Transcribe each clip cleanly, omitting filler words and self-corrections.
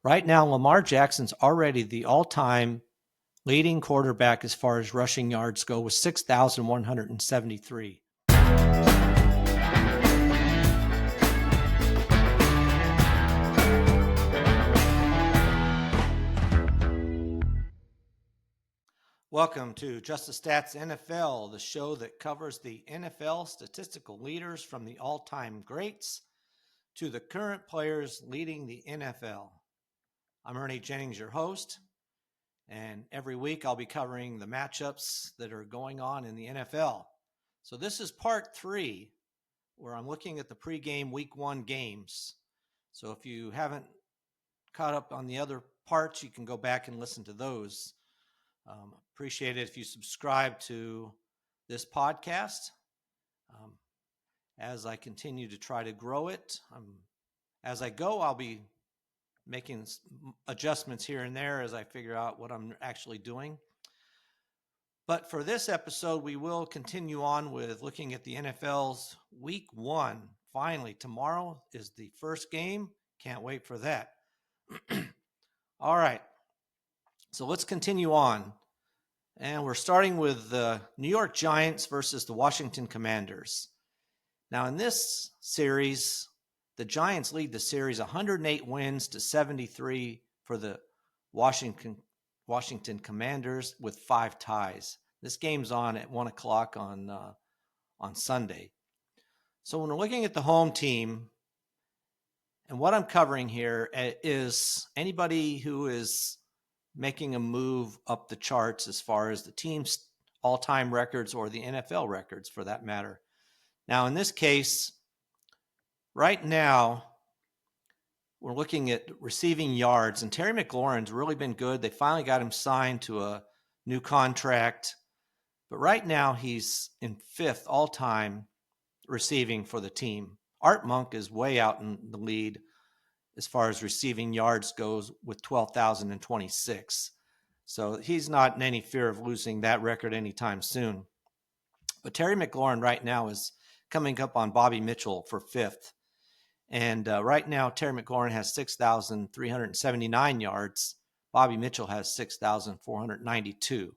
Right now, Lamar Jackson's already the all-time leading quarterback as far as rushing yards go with 6,173. Welcome to Just the Stats NFL, the show that covers the NFL statistical leaders from the all-time greats to the current players leading the NFL. I'm Ernie Jennings, your host, and every week I'll be covering the matchups that are going on in the NFL. So this is part 3, where I'm looking at the pregame week 1 games. So if you haven't caught up on the other parts, you can go back and listen to those. Appreciate it if you subscribe to this podcast. As I continue to try to grow it, as I go, I'll be making adjustments here and there as I figure out what I'm actually doing. But for this episode, we will continue on with looking at the NFL's Week 1. Finally, tomorrow is the first game. Can't wait for that. All right, so let's continue on. And we're starting with the New York Giants versus the Washington Commanders. Now, in this series, the Giants lead the series 108 wins to 73 for the Washington Commanders with 5 ties. This game's on at 1 o'clock on Sunday. So when we're looking at the home team, and what I'm covering here is anybody who is making a move up the charts as far as the team's all-time records or the NFL records for that matter. Now, in this case, right now, we're looking at receiving yards, and Terry McLaurin's really been good. They finally got him signed to a new contract, but right now he's in 5th all-time receiving for the team. Art Monk is way out in the lead as far as receiving yards goes with 12,026. So he's not in any fear of losing that record anytime soon. But Terry McLaurin right now is coming up on Bobby Mitchell for 5th. And right now, Terry McLaurin has 6,379 yards. Bobby Mitchell has 6,492.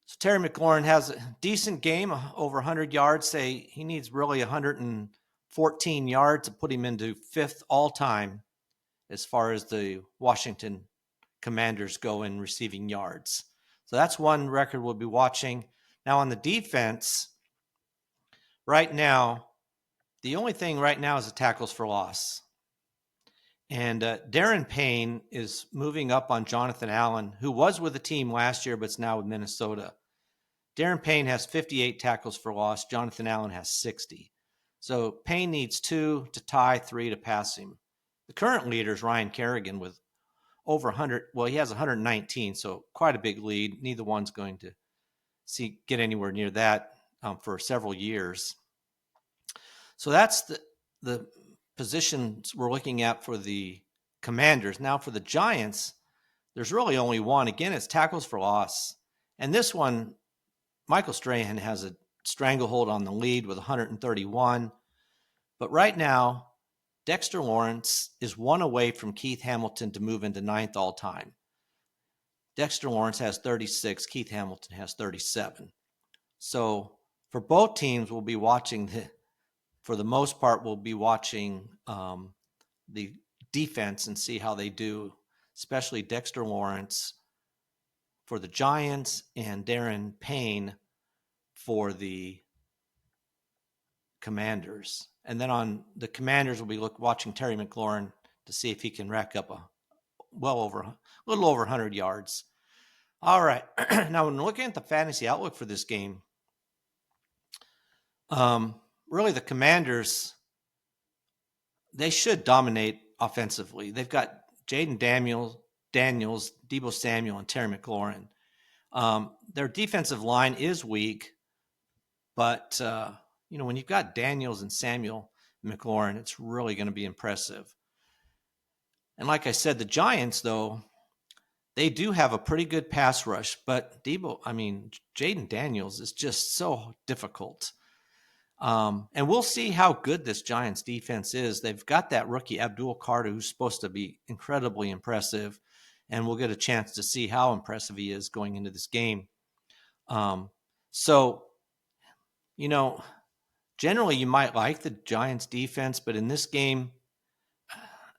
So Terry McLaurin has a decent game, over 100 yards. Say he needs really 114 yards to put him into 5th all-time as far as the Washington Commanders go in receiving yards. So that's one record we'll be watching. Now on the defense, right now, the only thing right now is the tackles for loss. And Darren Payne is moving up on Jonathan Allen, who was with the team last year, but is now with Minnesota. Darren Payne has 58 tackles for loss. Jonathan Allen has 60. So Payne needs 2 to tie, 3 to pass him. The current leader is Ryan Kerrigan with over 100. Well, he has 119, so quite a big lead. Neither one's going to get anywhere near that for several years. So that's the positions we're looking at for the Commanders. Now for the Giants, there's really only one. Again, it's tackles for loss. And this one, Michael Strahan has a stranglehold on the lead with 131. But right now, Dexter Lawrence is 1 away from Keith Hamilton to move into 9th all-time. Dexter Lawrence has 36. Keith Hamilton has 37. So for both teams, we'll be watching for the most part, we'll be watching the defense and see how they do, especially Dexter Lawrence for the Giants and Darren Payne for the Commanders. And then on the Commanders, we'll be watching Terry McLaurin to see if he can rack up a little over 100 yards. All right. Now, when looking at the fantasy outlook for this game, really the Commanders, they should dominate offensively. They've got Jaden Daniels, Deebo Samuel, and Terry McLaurin. Their defensive line is weak, but when you've got Daniels and Samuel and McLaurin, it's really going to be impressive. And like I said, the Giants, though, they do have a pretty good pass rush, but Jaden Daniels is just so difficult. And we'll see how good this Giants defense is. They've got that rookie Abdul Carter, who's supposed to be incredibly impressive, and we'll get a chance to see how impressive he is going into this game. So, generally you might like the Giants defense, but in this game,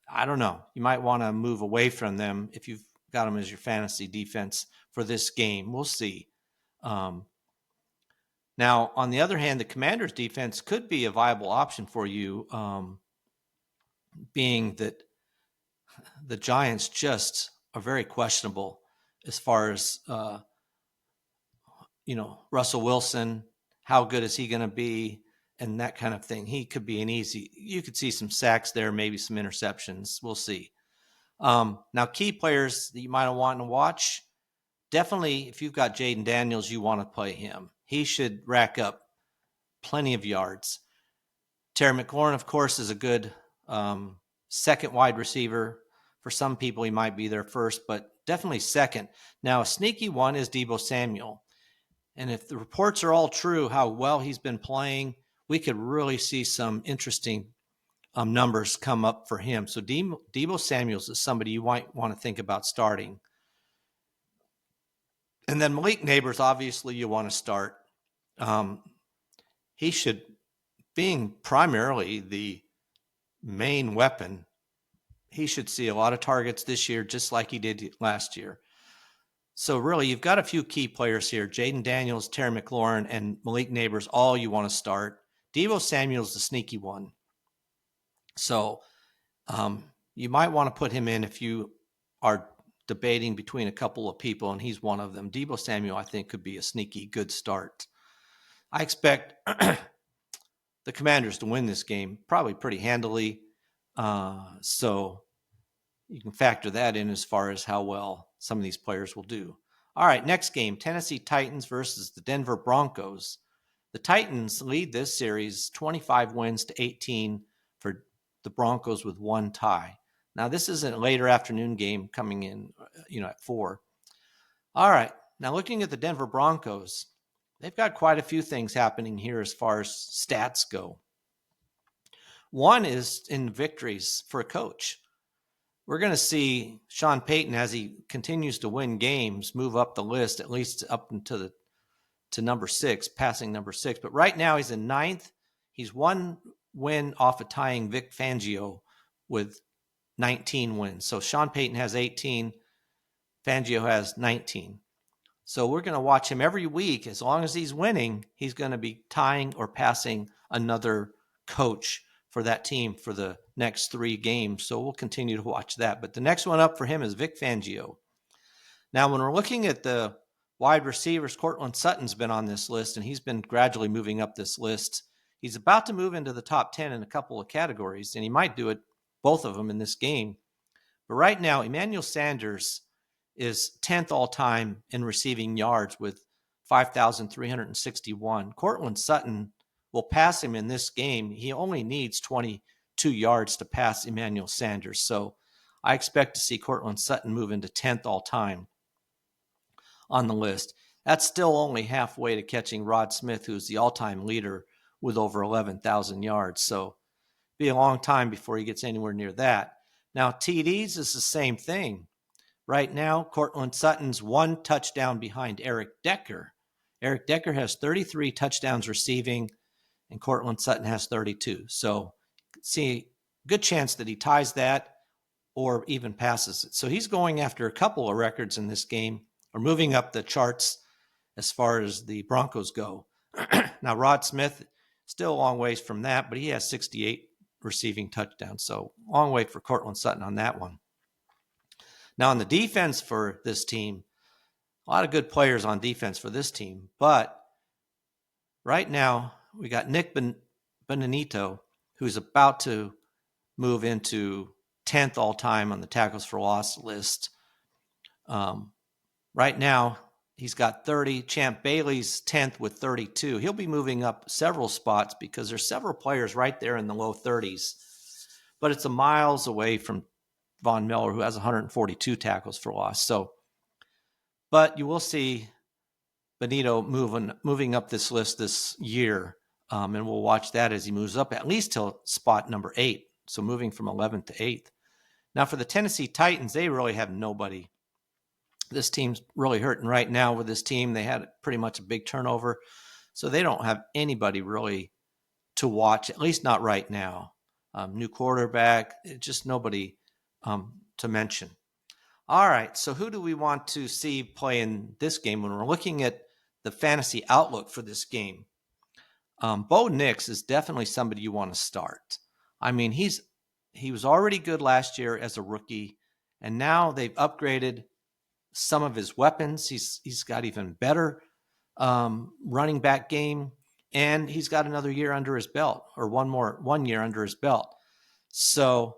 I don't know. You might want to move away from them if you've got them as your fantasy defense for this game. We'll see. Now, on the other hand, the Commanders' defense could be a viable option for you, being that the Giants just are very questionable as far as, Russell Wilson, how good is he going to be, and that kind of thing. He could be you could see some sacks there, maybe some interceptions. We'll see. Now, key players that you might want to watch, definitely if you've got Jaden Daniels, you want to play him. He should rack up plenty of yards. Terry McLaurin, of course, is a good second wide receiver. For some people, he might be their first, but definitely second. Now, a sneaky one is Deebo Samuel. And if the reports are all true, how well he's been playing, we could really see some interesting numbers come up for him. So Deebo Samuels is somebody you might want to think about starting. And then Malik Neighbors, obviously, you want to start. He should, being primarily the main weapon, he should see a lot of targets this year, just like he did last year. So really, you've got a few key players here: Jaden Daniels, Terry McLaurin, and Malik Neighbors. All you want to start. Deebo Samuel's the sneaky one. So you might want to put him in if you are debating between a couple of people, and he's one of them. Deebo Samuel, I think, could be a sneaky good start. I expect the Commanders to win this game probably pretty handily. So you can factor that in as far as how well some of these players will do. All right, next game, Tennessee Titans versus the Denver Broncos. The Titans lead this series 25 wins to 18 for the Broncos with one tie. Now, this is a later afternoon game coming in, at 4. All right, now looking at the Denver Broncos, they've got quite a few things happening here as far as stats go. One is in victories for a coach. We're going to see Sean Payton, as he continues to win games, move up the list, at least up into to number 6, passing number 6. But right now he's in 9th. He's one win off of tying Vic Fangio with 19 wins. So Sean Payton has 18. Fangio has 19. So we're going to watch him every week. As long as he's winning, he's going to be tying or passing another coach for that team for the next 3 games. So we'll continue to watch that. But the next one up for him is Vic Fangio. Now, when we're looking at the wide receivers, Courtland Sutton's been on this list, and he's been gradually moving up this list. He's about to move into the top 10 in a couple of categories, and he might do it, both of them, in this game. But right now, Emmanuel Sanders is 10th all-time in receiving yards with 5,361. Courtland Sutton will pass him in this game. He only needs 22 yards to pass Emmanuel Sanders. So I expect to see Courtland Sutton move into 10th all-time on the list. That's still only halfway to catching Rod Smith, who's the all-time leader with over 11,000 yards. So it'll be a long time before he gets anywhere near that. Now, TDs is the same thing. Right now, Courtland Sutton's 1 touchdown behind Eric Decker. Eric Decker has 33 touchdowns receiving, and Courtland Sutton has 32. So see, good chance that he ties that or even passes it. So he's going after a couple of records in this game, or moving up the charts as far as the Broncos go. Now, Rod Smith, still a long ways from that, but he has 68 receiving touchdowns. So long way for Courtland Sutton on that one. Now, on the defense for this team, a lot of good players on defense for this team. But right now, we got Nick Benedito, who's about to move into 10th all-time on the tackles for loss list. Right now, he's got 30. Champ Bailey's 10th with 32. He'll be moving up several spots because there's several players right there in the low 30s. But it's a miles away from Von Miller, who has 142 tackles for loss. So, but you will see Benito moving up this list this year And we'll watch that as he moves up at least till spot number 8. So moving from 11th to 8th. Now for the Tennessee Titans, they really have nobody. This team's really hurting right now with this team. They had pretty much a big turnover. So they don't have anybody really to watch, at least not right now. New quarterback, just nobody to mention. All right, so who do we want to see play in this game when we're looking at the fantasy outlook for this game? Bo Nix is definitely somebody you want to start. I mean, he was already good last year as a rookie, and now they've upgraded some of his weapons. He's got even better running back game, and he's got another year under his belt, or one year under his belt. So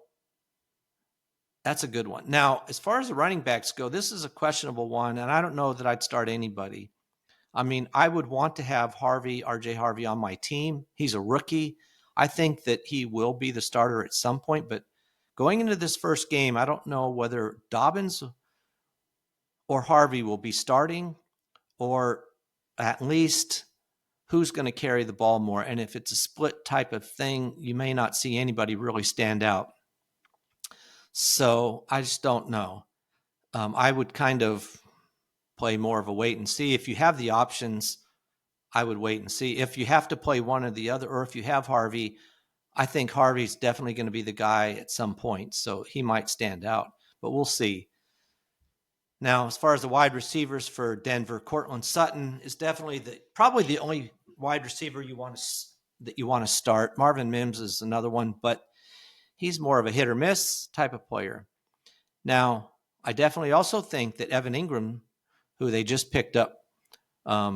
that's a good one. Now, as far as the running backs go, this is a questionable one, and I don't know that I'd start anybody. I mean, I would want to have RJ Harvey on my team. He's a rookie. I think that he will be the starter at some point, but going into this first game, I don't know whether Dobbins or Harvey will be starting, or at least who's going to carry the ball more. And if it's a split type of thing, you may not see anybody really stand out. So I just don't know. I would kind of play more of a wait and see. If you have the options, I would wait and see. If you have to play one or the other, or if you have Harvey, I think Harvey's definitely going to be the guy at some point. So he might stand out, but we'll see. Now, as far as the wide receivers for Denver, Cortland Sutton is definitely probably the only wide receiver that you want to start. Marvin Mims is another one, but he's more of a hit or miss type of player. Now, I definitely also think that Evan Ingram, who they just picked up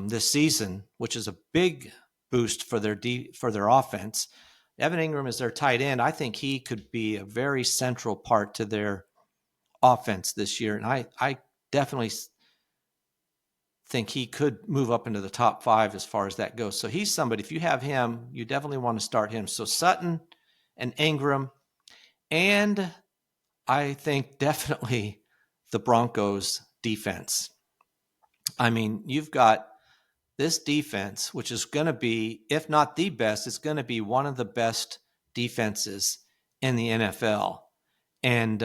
this season, which is a big boost for their offense. Evan Ingram is their tight end. I think he could be a very central part to their offense this year, and I definitely think he could move up into the top 5 as far as that goes. So he's somebody, if you have him, you definitely want to start him. So Sutton and Ingram, and I think definitely the Broncos defense. I mean, you've got this defense, which is going to be, if not the best, it's going to be one of the best defenses in the NFL. And,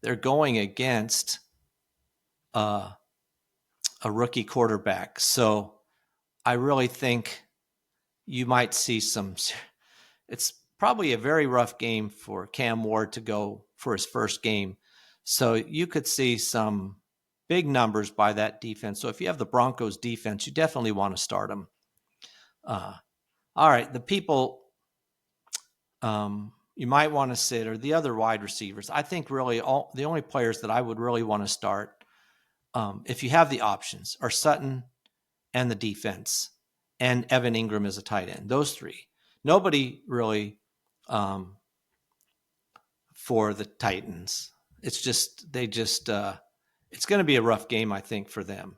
they're going against a rookie quarterback. So I really think you might see it's probably a very rough game for Cam Ward to go for his first game. So you could see some big numbers by that defense. So if you have the Broncos defense, you definitely want to start them. All right, the people you might want to sit are the other wide receivers. I think really the only players that I would really want to start, if you have the options, are Sutton and the defense, and Evan Ingram as a tight end. Those 3. Nobody really for the Titans. It's just it's going to be a rough game, I think, for them.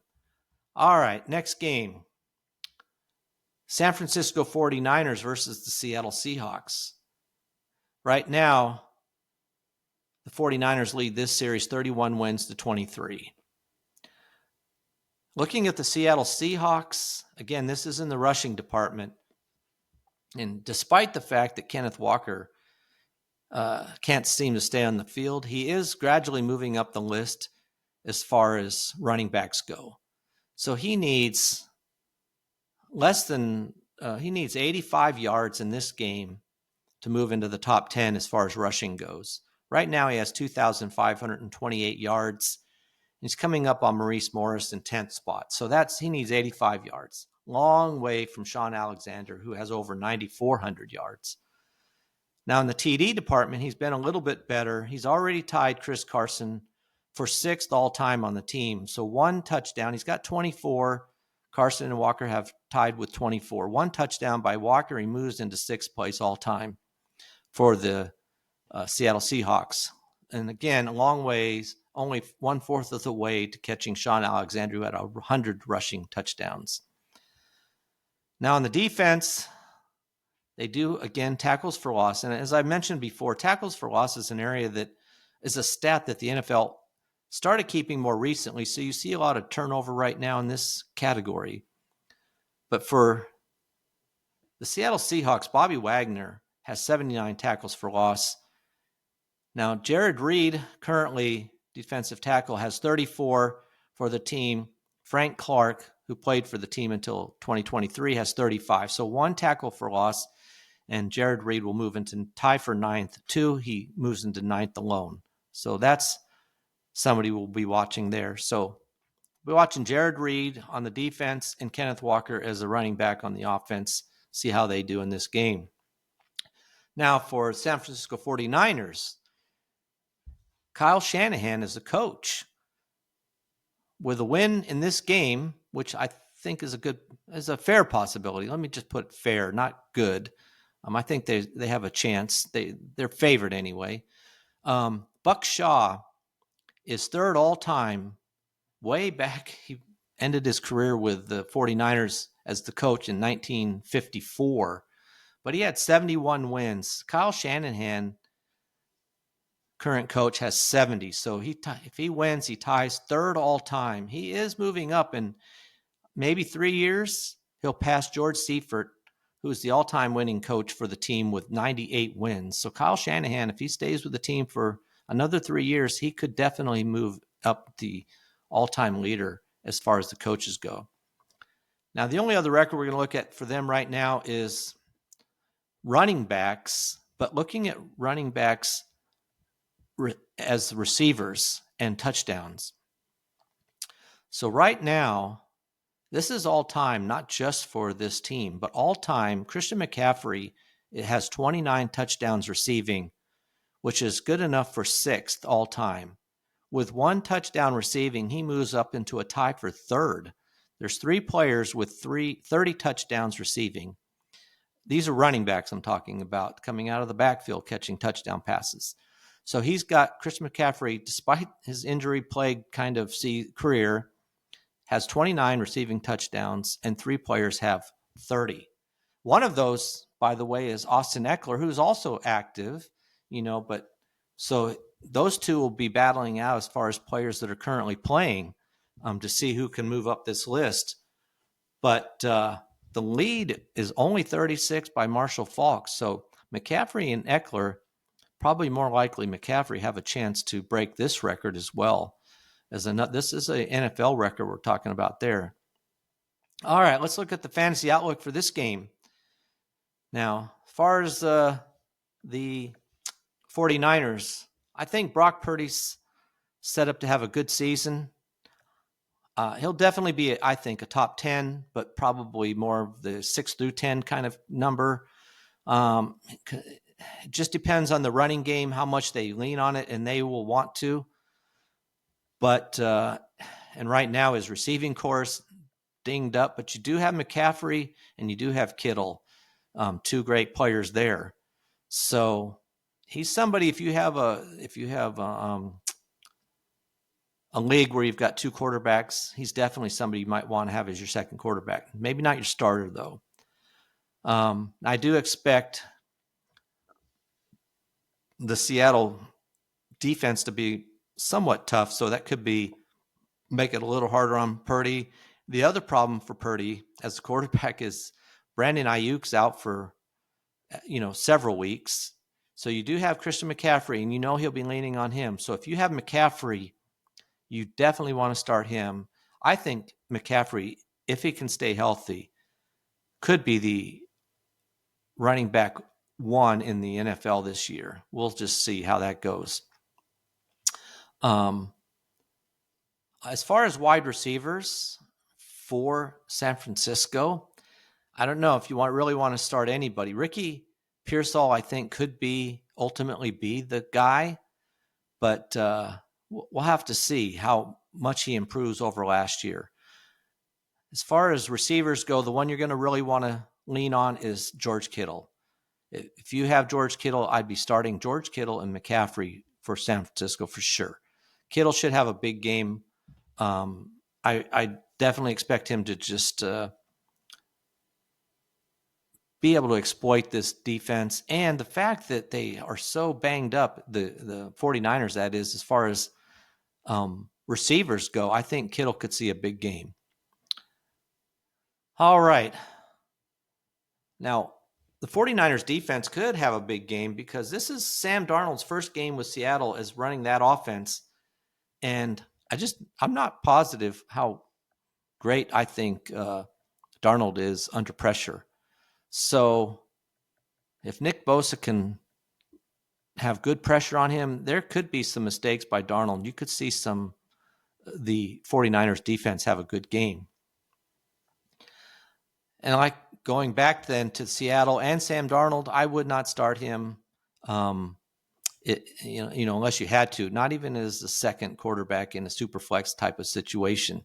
All right, next game. San Francisco 49ers versus the Seattle Seahawks. Right now, the 49ers lead this series 31 wins to 23. Looking at the Seattle Seahawks, again, this is in the rushing department. And despite the fact that Kenneth Walker can't seem to stay on the field, he is gradually moving up the list as far as running backs go. So he needs he needs 85 yards in this game to move into the top 10 as far as rushing goes. Right now he has 2,528 yards. He's coming up on Maurice Morris in 10th spot. So he needs 85 yards. Long way from Sean Alexander, who has over 9,400 yards. Now in the TD department, he's been a little bit better. He's already tied Chris Carson for 6th all-time on the team. So 1 touchdown. He's got 24. Carson and Walker have tied with 24. 1 touchdown by Walker. He moves into 6th place all-time for the Seattle Seahawks. And again, a long ways, only 1/4 of the way to catching Sean Alexander, who had 100 rushing touchdowns. Now on the defense, they do, again, tackles for loss. And as I mentioned before, tackles for loss is an area that is a stat that the NFL started keeping more recently. So you see a lot of turnover right now in this category. But for The Seattle Seahawks, Bobby Wagner, has 79 tackles for loss. Now, Jared Reed, currently defensive tackle, has 34 for the team. Frank Clark, who played for the team until 2023, has 35. So 1 tackle for loss, and Jared Reed will move into tie for 9th. 2, he moves into 9th alone. So that's somebody we'll be watching there. So we're watching Jared Reed on the defense and Kenneth Walker as a running back on the offense, see how they do in this game. Now for San Francisco 49ers, Kyle Shanahan is the coach. With a win in this game, which I think is a fair possibility. Let me just put fair, not good. I think they have a chance. They're favored anyway. Buck Shaw is 3rd all time. Way back, he ended his career with the 49ers as the coach in 1954. But he had 71 wins. Kyle Shanahan, current coach, has 70. So if he wins, he ties 3rd all time. He is moving up, and maybe 3 years, he'll pass George Seifert, who is the all-time winning coach for the team with 98 wins. So Kyle Shanahan, if he stays with the team for another 3 years, he could definitely move up the all-time leader as far as the coaches go. Now, the only other record we're going to look at for them right now is running backs, but looking at running backs as receivers and touchdowns. So right now, this is all time, not just for this team, but all time. Christian McCaffrey, it has 29 touchdowns receiving, which is good enough for 6th all time. With 1 touchdown receiving, he moves up into a tie for 3rd. There's 3 players with 30 touchdowns receiving. These are running backs I'm talking about, coming out of the backfield, catching touchdown passes. So he's got Christian McCaffrey, despite his injury-plagued kind of career, has 29 receiving touchdowns, and 3 players have 30. One of those, by the way, is Austin Eckler, who's also active, but so those 2 will be battling out as far as players that are currently playing to see who can move up this list. But the lead is only 36 by Marshall Faulk. So McCaffrey and Eckler, probably more likely McCaffrey, have a chance to break this record as well. This is an NFL record we're talking about there. All right, let's look at the fantasy outlook for this game. Now, as far as the 49ers, I think Brock Purdy's set up to have a good season. He'll definitely be, I think, a top 10, but probably more of the 6 through 10 kind of number. It just depends on the running game, how much they lean on it, and they will want to. But and right now his receiving course dinged up, but you do have McCaffrey and you do have Kittle, 2 great players there. So he's somebody, if you have a league where you've got 2 quarterbacks, he's definitely somebody you might want to have as your second quarterback. Maybe not your starter, though. I do expect the Seattle defense to be somewhat tough, so that could make it a little harder on Purdy. The other problem for Purdy as a quarterback is Brandon Ayuk's out for several weeks. So you do have Christian McCaffrey, and he'll be leaning on him. So if you have McCaffrey, you definitely want to start him. I think McCaffrey, if he can stay healthy, could be the running back 1 in the NFL this year. We'll just see how that goes. As far as wide receivers for San Francisco, I don't know if you really want to start anybody. Ricky Pearsall, I think, could ultimately be the guy, but we'll have to see how much he improves over last year. As far as receivers go, the one you're going to really want to lean on is George Kittle. If you have George Kittle, I'd be starting George Kittle and McCaffrey for San Francisco for sure. Kittle should have a big game. I definitely expect him to just be able to exploit this defense. And the fact that they are so banged up, the 49ers, that is, as far as receivers go, I think Kittle could see a big game. All right. Now, the 49ers defense could have a big game because this is Sam Darnold's first game with Seattle as running that offense. And I'm not positive how great I think Darnold is under pressure. So if Nick Bosa can have good pressure on him, there could be some mistakes by Darnold. You could see the 49ers defense have a good game. And like going back then to Seattle and Sam Darnold, I would not start him. Unless you had to, not even as the second quarterback in a super flex type of situation.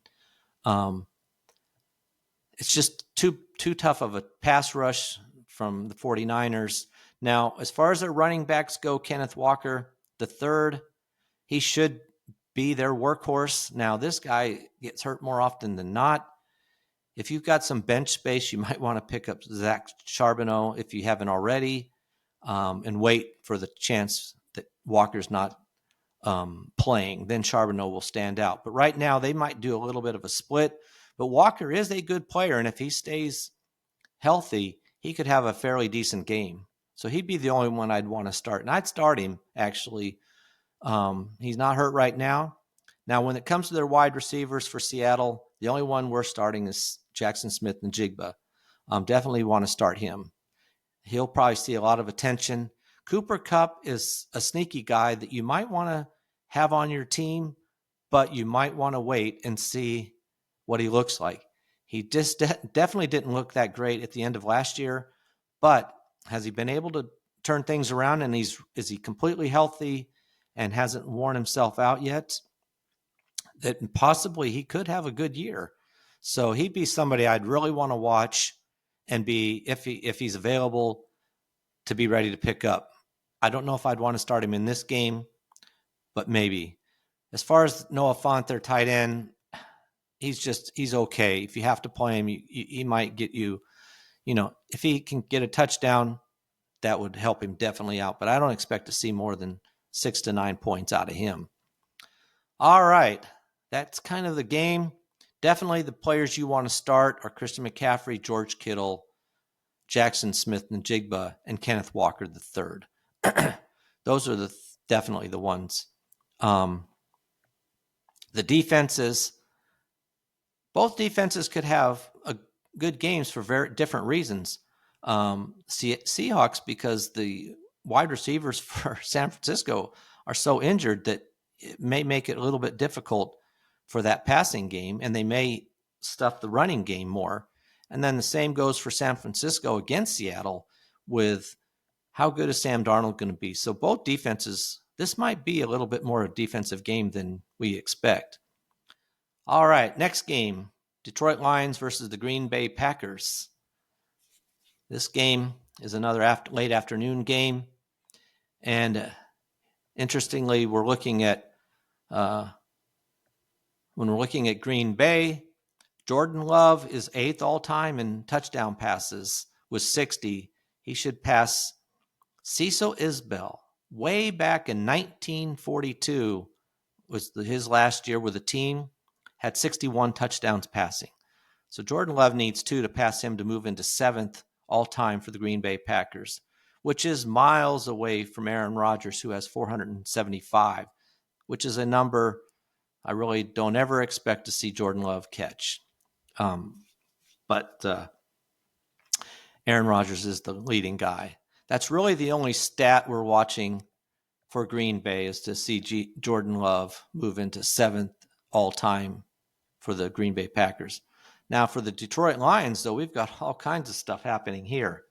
It's just too tough of a pass rush from the 49ers. Now, as far as their running backs go, Kenneth Walker, the third, he should be their workhorse. Now, this guy gets hurt more often than not. If you've got some bench space, you might want to pick up Zach Charbonnet if you haven't already, and wait for the chance that Walker's not playing. Then Charbonnet will stand out. But right now, they might do a little bit of a split. But Walker is a good player, and if he stays healthy, he could have a fairly decent game. So he'd be the only one I'd want to start. And I'd start him, actually. He's not hurt right now. Now, when it comes to their wide receivers for Seattle, the only one we're starting is Jackson Smith and Jigba. Definitely want to start him. He'll probably see a lot of attention. Cooper Kupp is a sneaky guy that you might want to have on your team, but you might want to wait and see what he looks like. He just definitely didn't look that great at the end of last year, but has he been able to turn things around, and is he completely healthy and hasn't worn himself out yet? That possibly he could have a good year. So he'd be somebody I'd really want to watch and be, if he's available, to be ready to pick up. I don't know if I'd want to start him in this game, but maybe. As far as Noah Fant, their tight end, he's okay. If you have to play him, he might get you, if he can get a touchdown, that would help him definitely out. But I don't expect to see more than 6 to 9 points out of him. All right. That's kind of the game. Definitely the players you want to start are Christian McCaffrey, George Kittle, Jackson Smith and Jigba, and Kenneth Walker III. Those are definitely the ones. The defenses, both defenses could have good games for very different reasons. Seahawks, because the wide receivers for San Francisco are so injured that it may make it a little bit difficult for that passing game, and they may stuff the running game more. And then the same goes for San Francisco against Seattle with how good is Sam Darnold going to be. So both defenses, this might be a little bit more a defensive game than we expect. All right, next game, Detroit Lions versus the Green Bay Packers. This game is another late afternoon game. And interestingly, we're looking at when we're looking at Green Bay, Jordan Love is 8th all-time in touchdown passes with 60. He should pass Cecil Isbell. Way back in 1942 was his last year with the team, had 61 touchdowns passing. So Jordan Love needs 2 to pass him to move into 7th all-time for the Green Bay Packers, which is miles away from Aaron Rodgers, who has 475, which is a number I really don't ever expect to see Jordan Love catch. But Aaron Rodgers is the leading guy. That's really the only stat we're watching for Green Bay, is to see Jordan Love move into 7th all-time for the Green Bay Packers. Now, for the Detroit Lions, though, we've got all kinds of stuff happening here.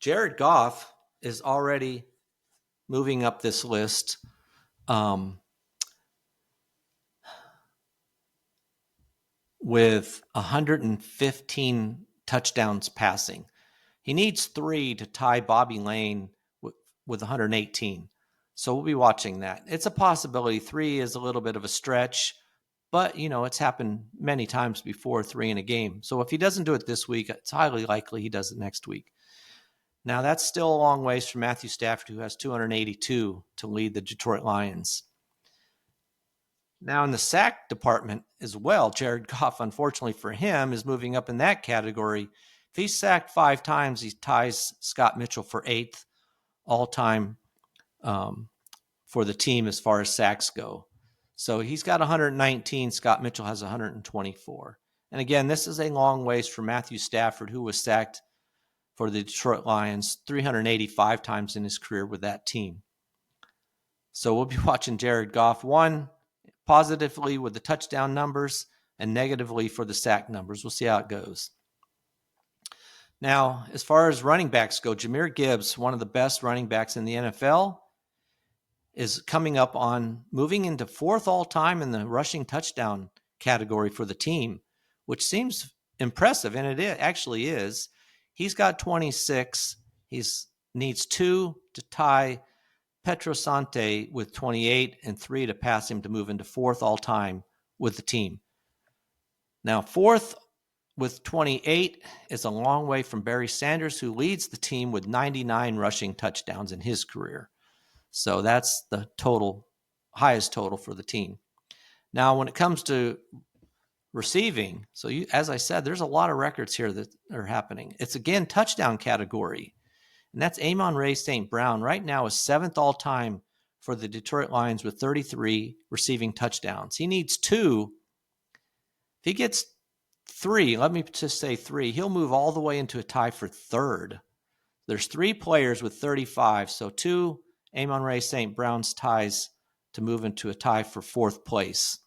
Jared Goff is already moving up this list. With 115 touchdowns passing. He needs 3 to tie Bobby Lane with 118. So we'll be watching that. It's a possibility. 3 is a little bit of a stretch, but, it's happened many times before, 3 in a game. So if he doesn't do it this week, it's highly likely he does it next week. Now, that's still a long ways from Matthew Stafford, who has 282 to lead the Detroit Lions. Now, in the sack department as well, Jared Goff, unfortunately for him, is moving up in that category If he's sacked 5 times, he ties Scott Mitchell for 8th all-time for the team as far as sacks go. So he's got 119. Scott Mitchell has 124. And again, this is a long ways for Matthew Stafford, who was sacked for the Detroit Lions 385 times in his career with that team. So we'll be watching Jared Goff, one positively with the touchdown numbers and negatively for the sack numbers. We'll see how it goes. Now, as far as running backs go, Jahmyr Gibbs, one of the best running backs in the NFL, is coming up on moving into 4th all-time in the rushing touchdown category for the team, which seems impressive, and it actually is. He's got 26. He needs 2 to tie Petrosante with 28 and 3 to pass him to move into 4th all-time with the team. Now, 4th with 28 is a long way from Barry Sanders, who leads the team with 99 rushing touchdowns in his career. So that's the highest total for the team. Now, when it comes to receiving, as I said, there's a lot of records here that are happening. It's, again, touchdown category. And that's Amon-Ra St. Brown. Right now is 7th all-time for the Detroit Lions with 33 receiving touchdowns. He needs 2. If he gets 3, let me just say 3, he'll move all the way into a tie for 3rd. There's 3 players with 35, so 2 Amon-Ra St. Brown's ties to move into a tie for 4th place.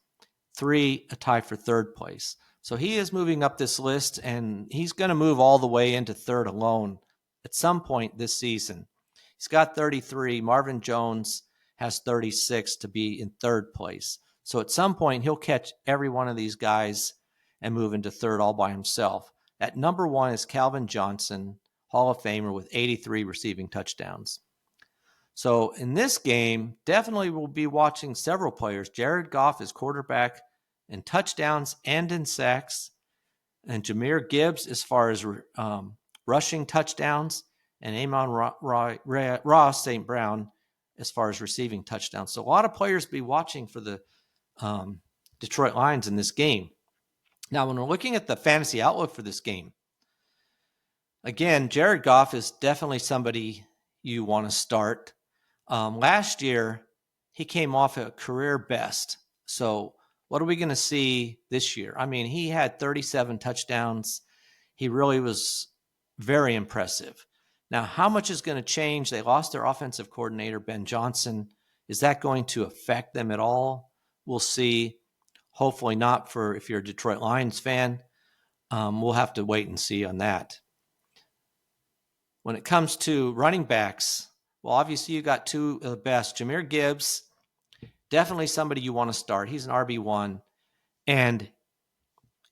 3 a tie for 3rd place. So he is moving up this list, and he's going to move all the way into 3rd alone at some point this season. He's got 33. Marvin Jones has 36 to be in 3rd place. So at some point, he'll catch every one of these guys and move into 3rd all by himself. At number 1 is Calvin Johnson, Hall of Famer with 83 receiving touchdowns. So in this game, definitely we'll be watching several players. Jared Goff is quarterback in touchdowns and in sacks. And Jahmyr Gibbs as far as rushing touchdowns. And Amon-Ra St. Brown as far as receiving touchdowns. So a lot of players be watching for the Detroit Lions in this game. Now, when we're looking at the fantasy outlook for this game, again, Jared Goff is definitely somebody you want to start. Last year, he came off a career best. So what are we going to see this year? I mean, he had 37 touchdowns. He really was very impressive. Now, how much is going to change? They lost their offensive coordinator, Ben Johnson. Is that going to affect them at all? We'll see. Hopefully not for if you're a Detroit Lions fan. We'll have to wait and see on that. When it comes to running backs, well, obviously you got 2 of the best. Jahmyr Gibbs, definitely somebody you want to start. He's an RB1. And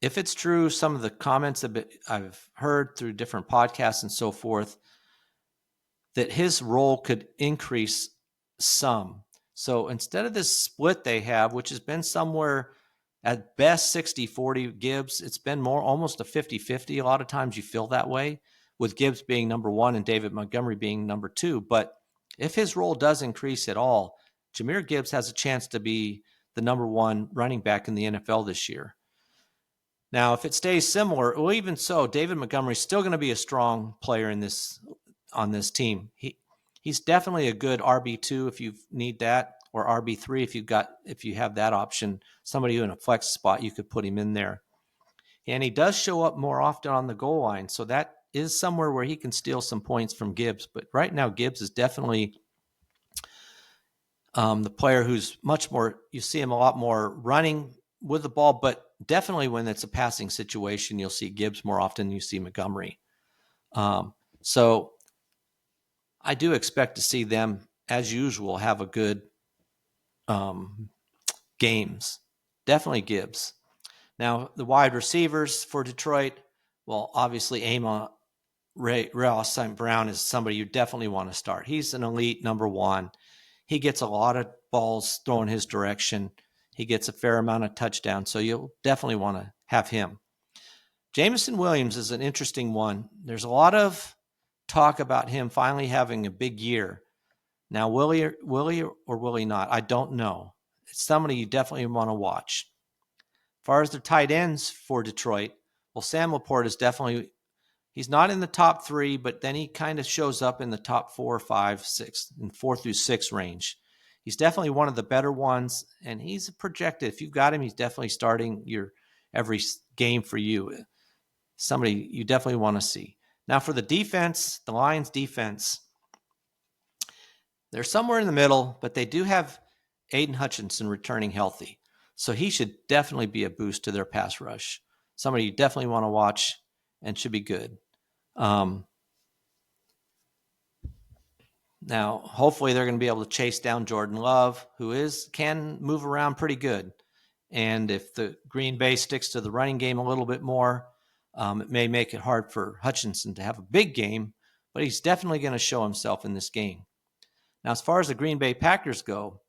if it's true, some of the comments that I've heard through different podcasts and so forth, that his role could increase some. So instead of this split they have, which has been somewhere at best 60-40 Gibbs, it's been more almost a 50-50. A lot of times you feel that way, with Gibbs being number 1 and David Montgomery being number 2. But if his role does increase at all, Jahmyr Gibbs has a chance to be the number 1 running back in the NFL this year. Now, if it stays similar, well, even so, David Montgomery is still going to be a strong player on this team. He's definitely a good RB2 if you need that, or RB3 if you have that option. Somebody in a flex spot, you could put him in there. And he does show up more often on the goal line, so that is somewhere where he can steal some points from Gibbs. But right now, Gibbs is definitely the player who's much more, you see him a lot more running with the ball, but definitely when it's a passing situation, you'll see Gibbs more often than you see Montgomery. So I do expect to see them, as usual, have a good games. Definitely Gibbs. Now, the wide receivers for Detroit, well, obviously Amon-Ra St. Brown is somebody you definitely want to start. He's an elite number 1. He gets a lot of balls thrown his direction. He gets a fair amount of touchdowns, so you'll definitely want to have him. Jameson Williams is an interesting one. There's a lot of talk about him finally having a big year. Now, will he or will he not? I don't know. It's somebody you definitely want to watch. As far as the tight ends for Detroit, well, Sam Laporte is definitely He's not in the top 3, but then he kind of shows up in the top 4, 5, 6, and 4 through 6 range. He's definitely one of the better ones, and he's projected. If you've got him, he's definitely starting your every game for you. Somebody you definitely want to see. Now for the defense, the Lions defense, they're somewhere in the middle, but they do have Aiden Hutchinson returning healthy. So he should definitely be a boost to their pass rush. Somebody you definitely want to watch and should be good. Now, hopefully they're going to be able to chase down Jordan Love, who can move around pretty good. And if the Green Bay sticks to the running game a little bit more, it may make it hard for Hutchinson to have a big game, but he's definitely going to show himself in this game. Now, as far as the Green Bay Packers go,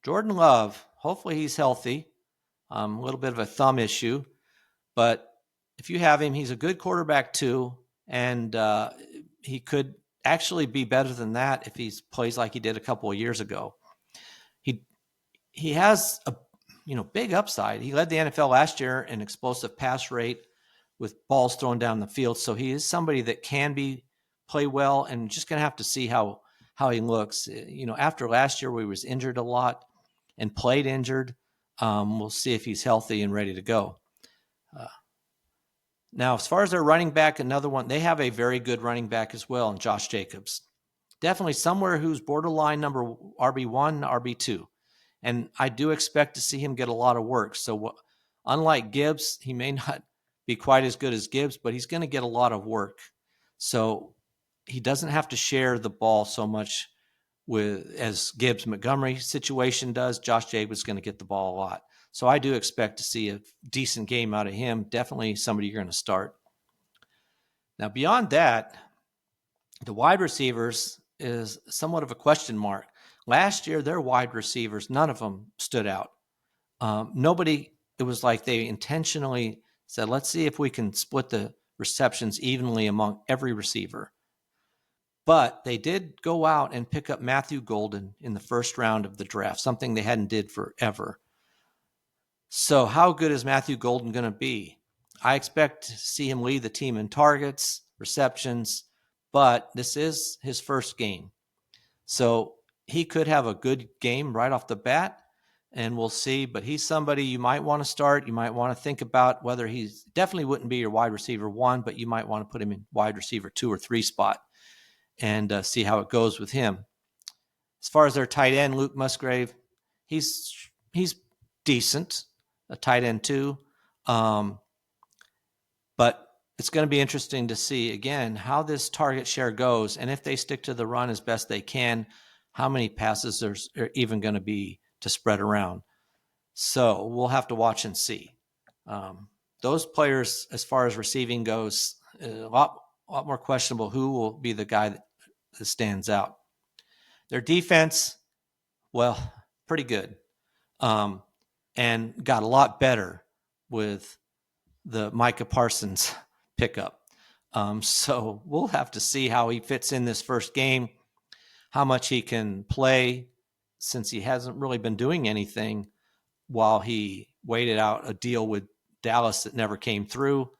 Jordan Love, hopefully he's healthy. A little bit of a thumb issue, but if you have him, he's a good quarterback too, and he could actually be better than that if he plays like he did a couple of years ago. He has a big upside. He led the NFL last year in explosive pass rate with balls thrown down the field, so he is somebody that can play well, and just going to have to see how he looks. After last year where he was injured a lot and played injured, we'll see if he's healthy and ready to go. Now, as far as their running back, another one, they have a very good running back as well in Josh Jacobs. Definitely somewhere who's borderline number RB1, RB2. And I do expect to see him get a lot of work. So unlike Gibbs, he may not be quite as good as Gibbs, but he's going to get a lot of work. So he doesn't have to share the ball so much as Gibbs-Montgomery situation does. Josh Jacobs is going to get the ball a lot. So I do expect to see a decent game out of him. Definitely somebody you're going to start. Now, beyond that, the wide receivers is somewhat of a question mark. Last year, their wide receivers, none of them stood out. It was like they intentionally said, let's see if we can split the receptions evenly among every receiver. But they did go out and pick up Matthew Golden in the first round of the draft, something they hadn't did forever. So how good is Matthew Golden going to be? I expect to see him lead the team in targets, receptions, but this is his first game. So he could have a good game right off the bat, and we'll see. But he's somebody you might want to start. You might want to think about whether he's definitely wouldn't be your wide receiver 1, but you might want to put him in wide receiver 2 or 3 spot and see how it goes with him. As far as their tight end, Luke Musgrave, he's decent, a tight end too. But it's going to be interesting to see, again, how this target share goes. And if they stick to the run as best they can, how many passes there's even going to be to spread around. So we'll have to watch and see. Those players, as far as receiving goes, a lot more questionable who will be the guy that stands out. Their defense, well, pretty good. And got a lot better with the Micah Parsons pickup. So we'll have to see how he fits in this first game, how much he can play, since he hasn't really been doing anything while he waited out a deal with Dallas that never came through.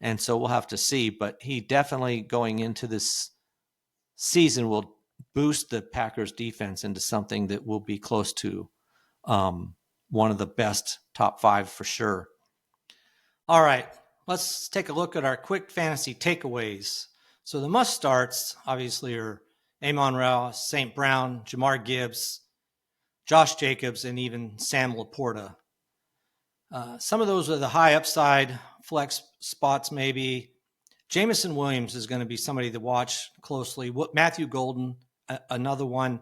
And so we'll have to see. But he definitely, going into this season, will boost the Packers defense into something that will be close to one of the best top 5 for sure. All right, let's take a look at our quick fantasy takeaways. So the must starts obviously are Amon-Ra, St. Brown, Jamar Gibbs, Josh Jacobs, and even Sam Laporta. Some of those are the high upside flex spots maybe. Jameson Williams is going to be somebody to watch closely. Matthew Golden, another one,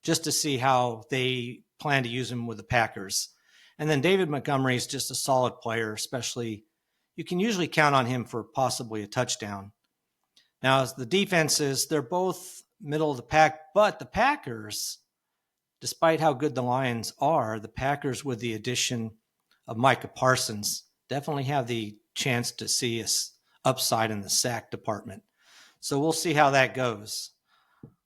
just to see how they plan to use him with the Packers. And then David Montgomery is just a solid player, especially you can usually count on him for possibly a touchdown. Now, as the defenses, they're both middle of the pack, but the Packers, despite how good the Lions are, the Packers, with the addition of Micah Parsons, definitely have the chance to see us upside in the sack department. So we'll see how that goes.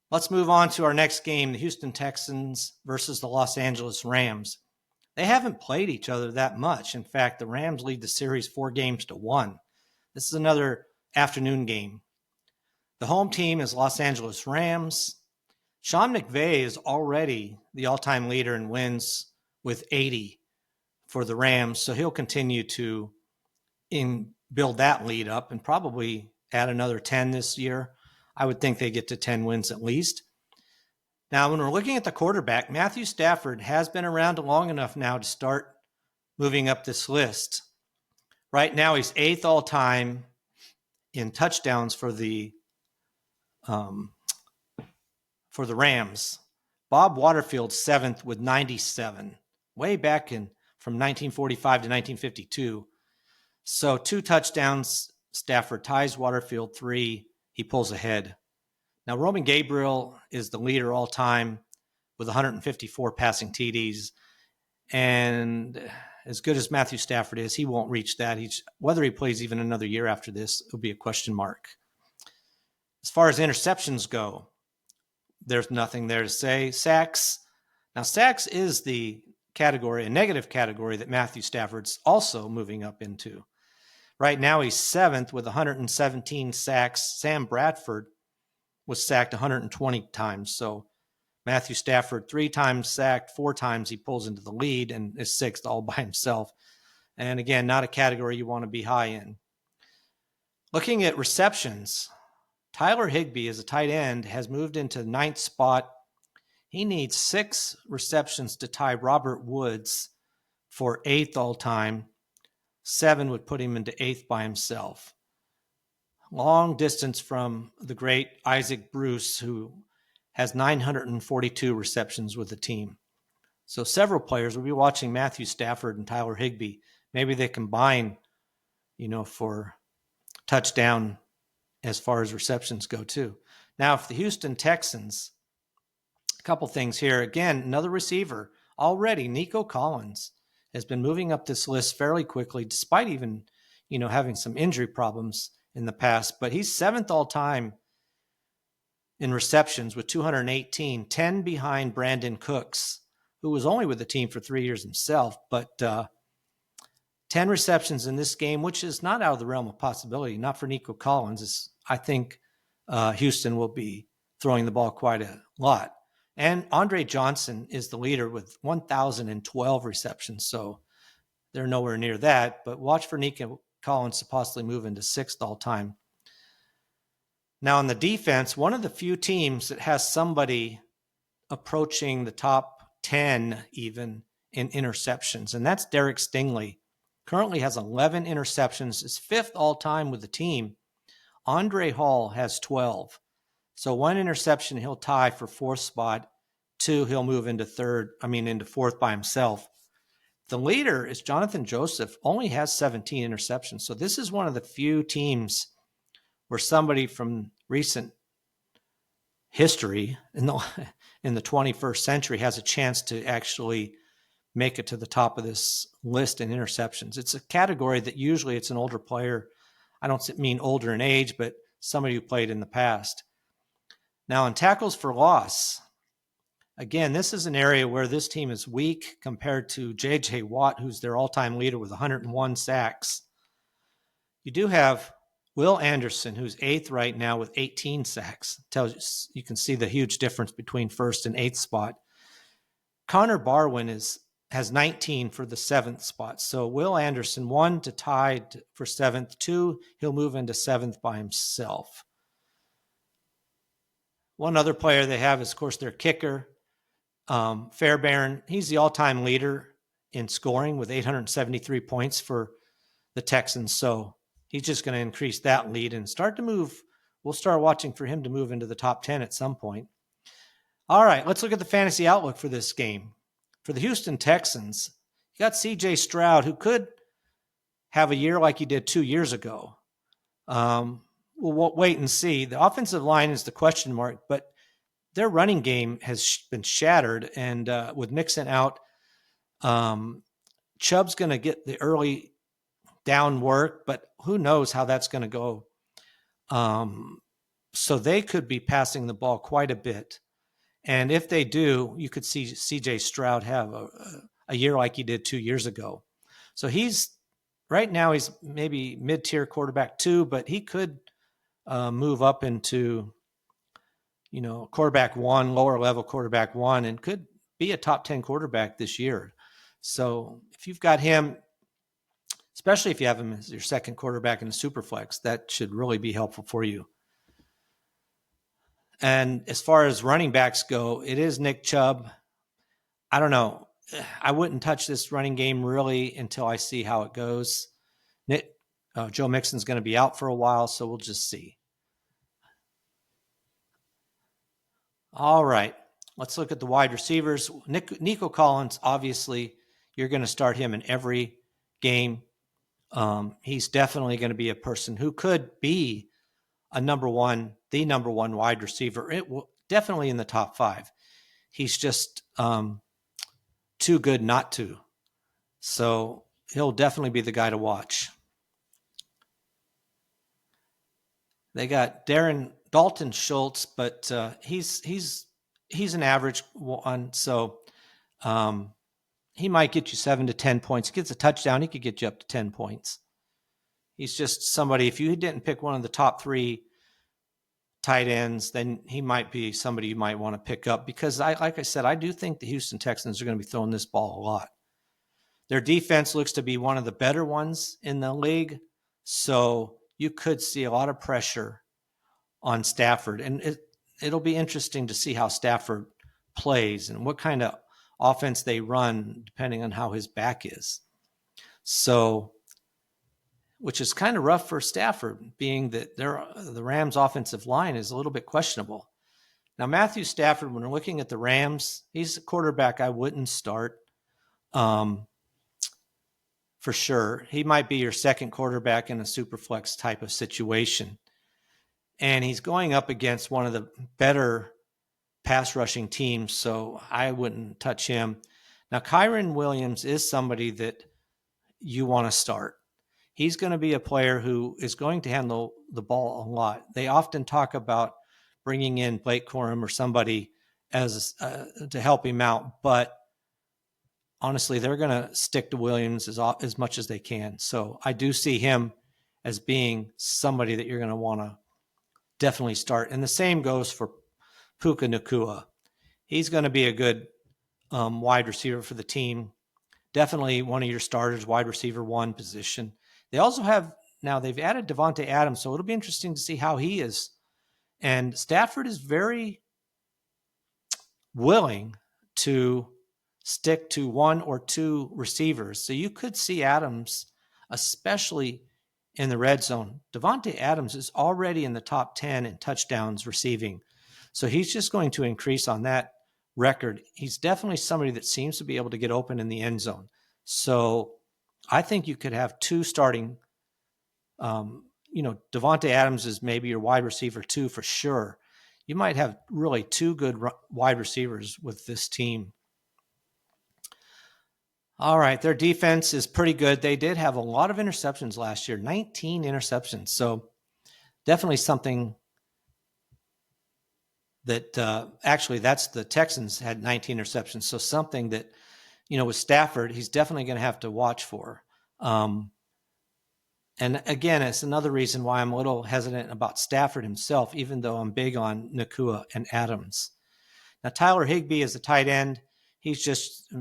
Let's move on to our next game, the Houston Texans versus the Los Angeles Rams. They haven't played each other that much. In fact, the Rams lead the series 4-1. This is another afternoon game. The home team is Los Angeles Rams. Sean McVay is already the all-time leader in wins with 80 for the Rams, so he'll continue to build that lead up and probably add another 10 this year. I would think they get to 10 wins at least. Now, when we're looking at the quarterback, Matthew Stafford has been around long enough now to start moving up this list. Right now, he's 8th all-time in touchdowns for the Rams. Bob Waterfield's 7th with 97, way back from 1945 to 1952. So 2 touchdowns, Stafford ties Waterfield. 3, he pulls ahead. Now, Roman Gabriel is the leader all time with 154 passing TDs. And as good as Matthew Stafford is, he won't reach that. Whether he plays even another year after this will be a question mark. As far as interceptions go, there's nothing there to say. Sacks. Now, sacks is the category, a negative category that Matthew Stafford's also moving up into. Right now, he's 7th with 117 sacks. Sam Bradford was sacked 120 times. So Matthew Stafford 3 times sacked, 4 times he pulls into the lead and is 6th all by himself. And again, not a category you want to be high in. Looking at receptions, Tyler Higbee as a tight end has moved into 9th spot. He needs 6 receptions to tie Robert Woods for 8th all time. 7 would put him into 8th by himself. Long distance from the great Isaac Bruce, who has 942 receptions with the team. So several players will be watching Matthew Stafford and Tyler Higbee. Maybe they combine, for touchdown as far as receptions go too. Now, for the Houston Texans, a couple things here. Again, another receiver already, Nico Collins, has been moving up this list fairly quickly, despite even, having some injury problems in the past. But he's 7th all time in receptions with 218, 10 behind Brandon Cooks, who was only with the team for 3 years himself. But 10 receptions in this game, which is not out of the realm of possibility, not for Nico Collins. I think Houston will be throwing the ball quite a lot. And Andre Johnson is the leader with 1,012 receptions, so they're nowhere near that. But watch for Nico Collins to possibly move into 6th all time. Now, on the defense, one of the few teams that has somebody approaching the top 10 even in interceptions, and that's Derek Stingley. Currently has 11 interceptions, is 5th all time with the team. Andre Hall has 12. So 1 interception, he'll tie for 4th spot. 2, he'll move into 4th by himself. The leader is Jonathan Joseph, only has 17 interceptions. So this is one of the few teams where somebody from recent history in the 21st century has a chance to actually make it to the top of this list in interceptions. It's a category that usually it's an older player. I don't mean older in age, but somebody who played in the past. Now, in tackles for loss, again, this is an area where this team is weak compared to J.J. Watt, who's their all-time leader with 101 sacks. You do have Will Anderson, who's 8th right now with 18 sacks. You can see the huge difference between 1st and 8th spot. Connor Barwin has 19 for the 7th spot. So Will Anderson, 1 to tie for 7th, 2, he'll move into 7th by himself. One other player they have is, of course, their kicker, Fairbairn. He's the all-time leader in scoring with 873 points for the Texans. So he's just going to increase that lead and start to move. We'll start watching for him to move into the top 10 at some point. All right, let's look at the fantasy outlook for this game. For the Houston Texans, you got C.J. Stroud, who could have a year like he did 2 years ago. We'll wait and see. The offensive line is the question mark, but their running game has been shattered. And with Mixon out, Chubb's going to get the early down work, but who knows how that's going to go. So they could be passing the ball quite a bit. And if they do, you could see C.J. Stroud have a year like he did 2 years ago. So he's right now he's maybe mid-tier quarterback 2, but he could move up into, quarterback 1, lower level quarterback 1, and could be a top 10 quarterback this year. So if you've got him, especially if you have him as your second quarterback in the Superflex, that should really be helpful for you. And as far as running backs go, it is Nick Chubb. I don't know. I wouldn't touch this running game really until I see how it goes. Joe Mixon's going to be out for a while, so we'll just see. All right. Let's look at the wide receivers. Nico Collins, obviously, you're going to start him in every game. He's definitely going to be a person who could be the number one wide receiver. Definitely in the top 5. He's just too good not to. So he'll definitely be the guy to watch. They got Dalton Schultz, but he's an average one. So he might get you 7 to 10 points. He gets a touchdown, he could get you up to 10 points. He's just somebody, if you didn't pick one of the top 3 tight ends, then he might be somebody you might want to pick up, because like I said, I do think the Houston Texans are going to be throwing this ball a lot. Their defense looks to be one of the better ones in the league, so you could see a lot of pressure on Stafford, and it'll be interesting to see how Stafford plays and what kind of offense they run depending on how his back is. So, which is kind of rough for Stafford, being that the Rams' offensive line is a little bit questionable. Now, Matthew Stafford, when we're looking at the Rams, he's a quarterback I wouldn't start for sure. He might be your second quarterback in a super flex type of situation. And he's going up against one of the better pass rushing teams, so I wouldn't touch him. Now, Kyren Williams is somebody that you want to start. He's going to be a player who is going to handle the ball a lot. They often talk about bringing in Blake Corum or somebody as to help him out, but honestly, they're going to stick to Williams as much as they can. So I do see him as being somebody that you're going to want to definitely start. And the same goes for Puka Nacua. He's going to be a good wide receiver for the team. Definitely one of your starters, wide receiver 1 position. They also they've added Davante Adams, so it'll be interesting to see how he is. And Stafford is very willing to stick to 1 or 2 receivers. So you could see Adams, especially in the red zone. Davante Adams is already in the top 10 in touchdowns receiving. So he's just going to increase on that record. He's definitely somebody that seems to be able to get open in the end zone. So I think you could have 2 starting, Davante Adams is maybe your wide receiver 2 for sure. You might have really 2 good wide receivers with this team. All right, their defense is pretty good. They did have a lot of interceptions last year, 19 interceptions. So definitely something that actually that's the Texans had 19 interceptions. So something that, with Stafford, he's definitely going to have to watch for. And again, it's another reason why I'm a little hesitant about Stafford himself, even though I'm big on Nacua and Adams. Now, Tyler Higbee is a tight end. He's just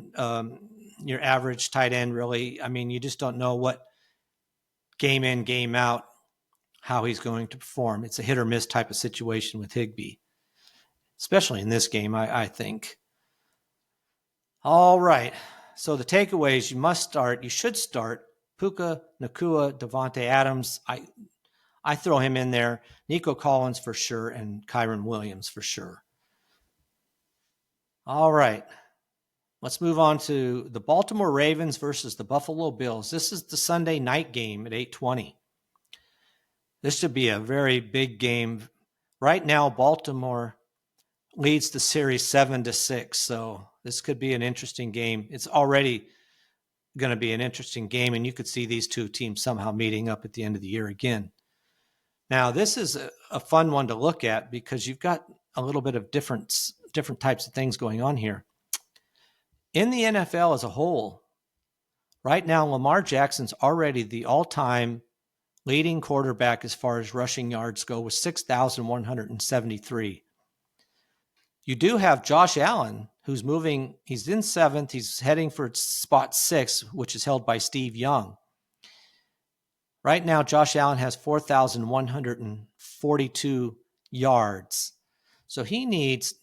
your average tight end, really. I mean, you just don't know what game in, game out, how he's going to perform. It's a hit or miss type of situation with Higbee, especially in this game, I think. All right. So the takeaways, you should start Puka Nacua, Davante Adams. I throw him in there. Nico Collins for sure, and Kyren Williams for sure. All right. Let's move on to the Baltimore Ravens versus the Buffalo Bills. This is the Sunday night game at 8:20. This should be a very big game. Right now, Baltimore leads the series 7-6, so this could be an interesting game. It's already going to be an interesting game, and you could see these 2 teams somehow meeting up at the end of the year again. Now, this is a fun one to look at because you've got a little bit of different types of things going on here. In the NFL as a whole, Right now, Lamar Jackson's already the all-time leading quarterback as far as rushing yards go with 6,173. You do have Josh Allen, who's moving. He's in 7th. He's heading for spot 6, which is held by Steve Young. Right now, Josh Allen has 4,142 yards. So he needs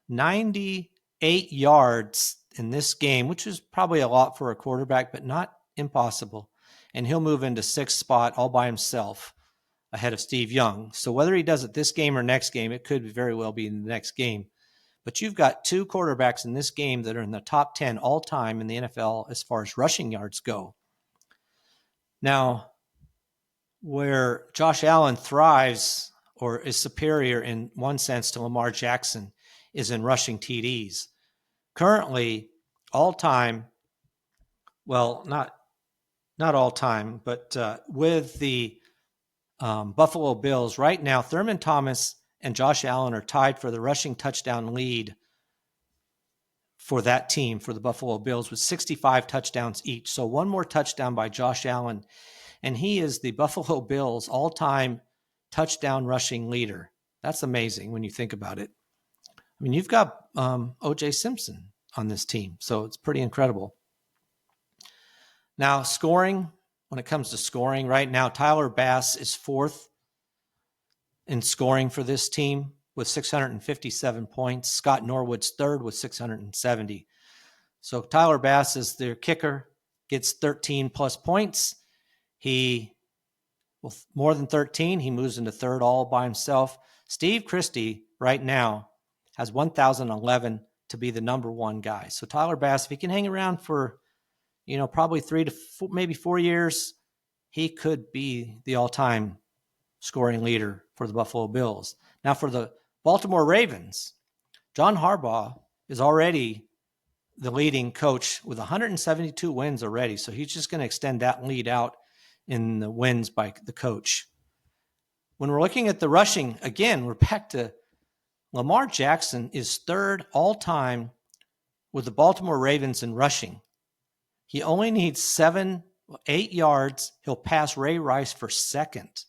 98 yards in this game, which is probably a lot for a quarterback, but not impossible. And he'll move into 6th spot all by himself ahead of Steve Young. So whether he does it this game or next game, it could very well be in the next game. But you've got 2 quarterbacks in this game that are in the top 10 all time in the NFL as far as rushing yards go. Now, where Josh Allen thrives or is superior in one sense to Lamar Jackson is in rushing TDs. Currently, all time, well, not all time, but with the Buffalo Bills right now, Thurman Thomas and Josh Allen are tied for the rushing touchdown lead for that team, for the Buffalo Bills, with 65 touchdowns each. So one more touchdown by Josh Allen, and he is the Buffalo Bills all-time touchdown rushing leader. That's amazing when you think about it. I mean, you've got O.J. Simpson on this team, so it's pretty incredible. Now, scoring, when it comes to scoring, right now, Tyler Bass is 4th in scoring for this team with 657 points. Scott Norwood's 3rd with 670. So Tyler Bass is their kicker, gets 13 plus points. With more than 13, he moves into 3rd all by himself. Steve Christie right now has 1,011 to be the number 1 guy. So Tyler Bass, if he can hang around for, probably 3 to 4, maybe 4 years, he could be the all-time scoring leader for the Buffalo Bills. Now for the Baltimore Ravens, John Harbaugh is already the leading coach with 172 wins already. So he's just going to extend that lead out in the wins by the coach. When we're looking at the rushing, again, we're back to Lamar Jackson is 3rd all time with the Baltimore Ravens in rushing. He only needs 8 yards. He'll pass Ray Rice for 2nd.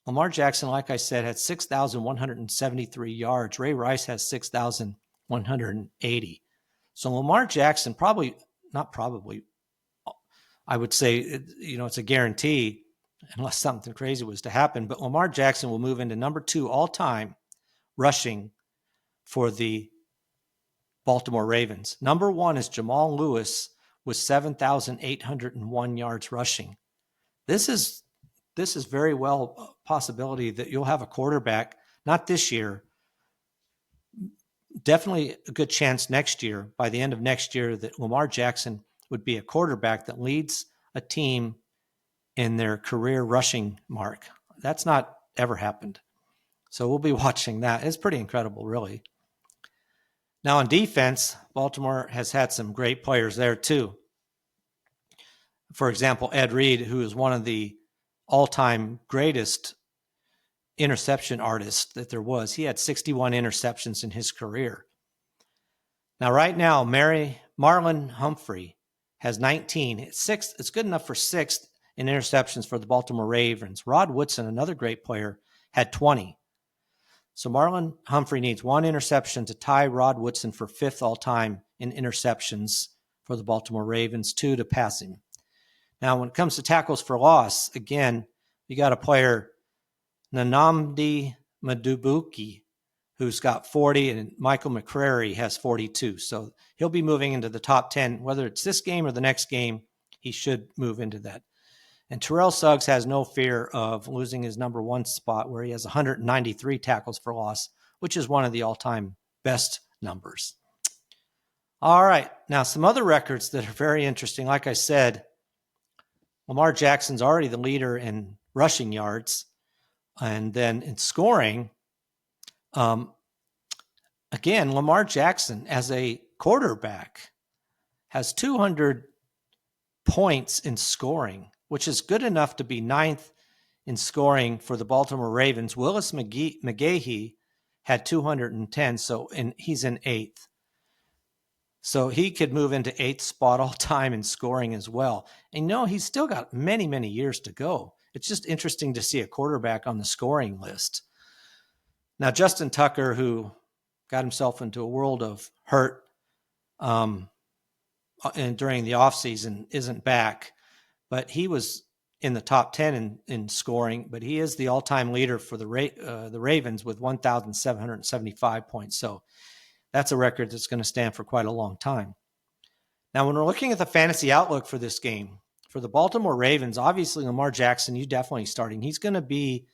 Lamar Jackson, like I said, had 6,173 yards. Ray Rice has 6,180. So Lamar Jackson I would say, it's a guarantee unless something crazy was to happen. But Lamar Jackson will move into number 2 all-time rushing for the Baltimore Ravens. Number 1 is Jamal Lewis with 7,801 yards rushing. This is very well a possibility that you'll have a quarterback, not this year, definitely a good chance next year, by the end of next year, that Lamar Jackson would be a quarterback that leads a team in their career rushing mark. That's not ever happened. So we'll be watching that. It's pretty incredible, really. Now on defense, Baltimore has had some great players there too. For example, Ed Reed, who is one of the all-time greatest interception artists that there was. He had 61 interceptions in his career. Now, right now, Marlon Humphrey has 19. It's good enough for 6th in interceptions for the Baltimore Ravens. Rod Woodson, another great player, had 20. So Marlon Humphrey needs 1 interception to tie Rod Woodson for 5th all-time in interceptions for the Baltimore Ravens, 2 to pass him. Now, when it comes to tackles for loss, again, you got a player, Nnamdi Madubuike, who's got 40, and Michael McCrary has 42. So he'll be moving into the top 10. Whether it's this game or the next game, he should move into that. And Terrell Suggs has no fear of losing his number 1 spot, where he has 193 tackles for loss, which is one of the all-time best numbers. All right. Now, some other records that are very interesting. Like I said, Lamar Jackson's already the leader in rushing yards. And then in scoring, again, Lamar Jackson as a quarterback has 200 points in scoring, which is good enough to be 9th in scoring for the Baltimore Ravens. Willis McGahee had 210, and he's in 8th. So he could move into 8th spot all time in scoring as well. And he's still got many, many years to go. It's just interesting to see a quarterback on the scoring list. Now, Justin Tucker, who got himself into a world of hurt and during the offseason, isn't back. But he was in the top 10 in scoring, but he is the all-time leader for the Ravens with 1,775 points. So that's a record that's going to stand for quite a long time. Now, when we're looking at the fantasy outlook for this game, for the Baltimore Ravens, obviously Lamar Jackson, you definitely starting. He's going to be,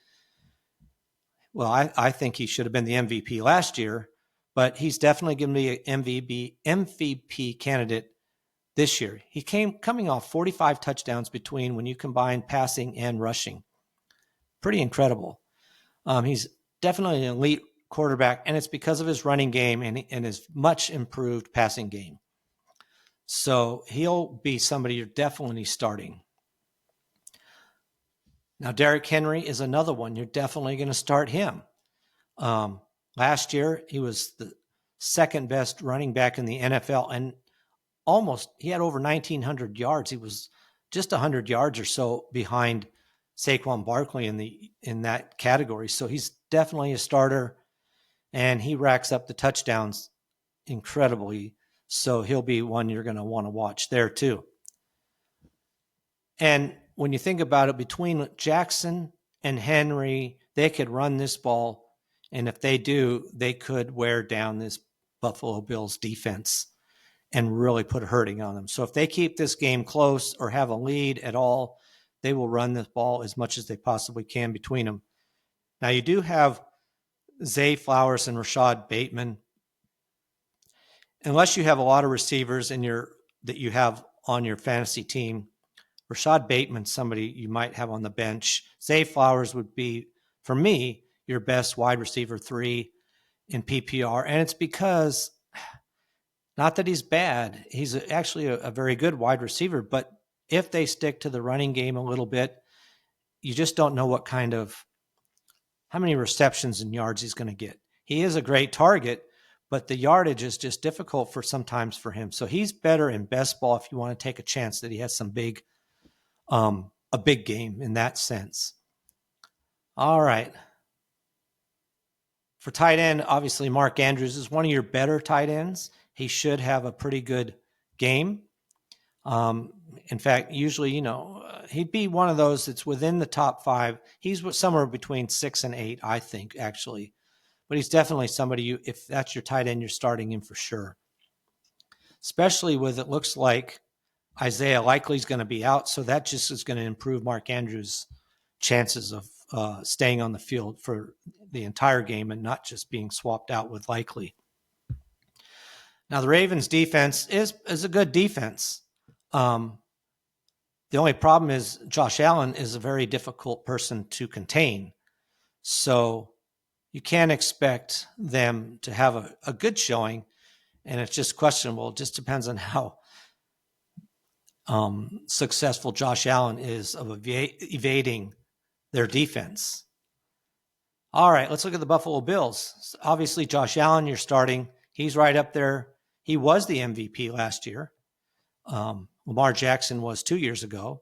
well, I think he should have been the MVP last year, but he's definitely going to be an MVP candidate this year. He coming off 45 touchdowns between when you combine passing and rushing. Pretty incredible. He's definitely an elite quarterback, and it's because of his running game and his much improved passing game. So he'll be somebody you're definitely starting. Now, Derrick Henry is another one. You're definitely going to start him. Last year, he was the second best running back in the NFL, and he had over 1,900 yards. He was just 100 yards or so behind Saquon Barkley in that category. So he's definitely a starter, and he racks up the touchdowns incredibly. So he'll be one you're going to want to watch there too. And when you think about it, between Jackson and Henry, they could run this ball. And if they do, they could wear down this Buffalo Bills defense and really put a hurting on them. So if they keep this game close or have a lead at all, they will run this ball as much as they possibly can between them. Now, you do have Zay Flowers and Rashad Bateman. Unless you have a lot of receivers that you have on your fantasy team, Rashad Bateman's somebody you might have on the bench. Zay Flowers would be, for me, your best wide receiver 3 in PPR. And it's because, not that he's bad, he's actually a very good wide receiver, but if they stick to the running game a little bit, you just don't know how many receptions and yards he's going to get. He is a great target, but the yardage is just difficult sometimes for him. So he's better in best ball if you want to take a chance that he has a big game in that sense. All right. For tight end, obviously Mark Andrews is one of your better tight ends. He should have a pretty good game. In fact, usually, he'd be one of those that's within the top 5. He's somewhere between 6 and 8, I think, actually. But he's definitely somebody if that's your tight end, you're starting him for sure. Especially with it looks like Isaiah Likely's going to be out, so that just is going to improve Mark Andrews' chances of staying on the field for the entire game and not just being swapped out with Likely. Now, the Ravens' defense is a good defense. The only problem is Josh Allen is a very difficult person to contain. So you can't expect them to have a good showing, and it's just questionable. It just depends on how successful Josh Allen is of evading their defense. All right, let's look at the Buffalo Bills. Obviously, Josh Allen, you're starting. He's right up there. He was the MVP last year. Lamar Jackson was 2 years ago.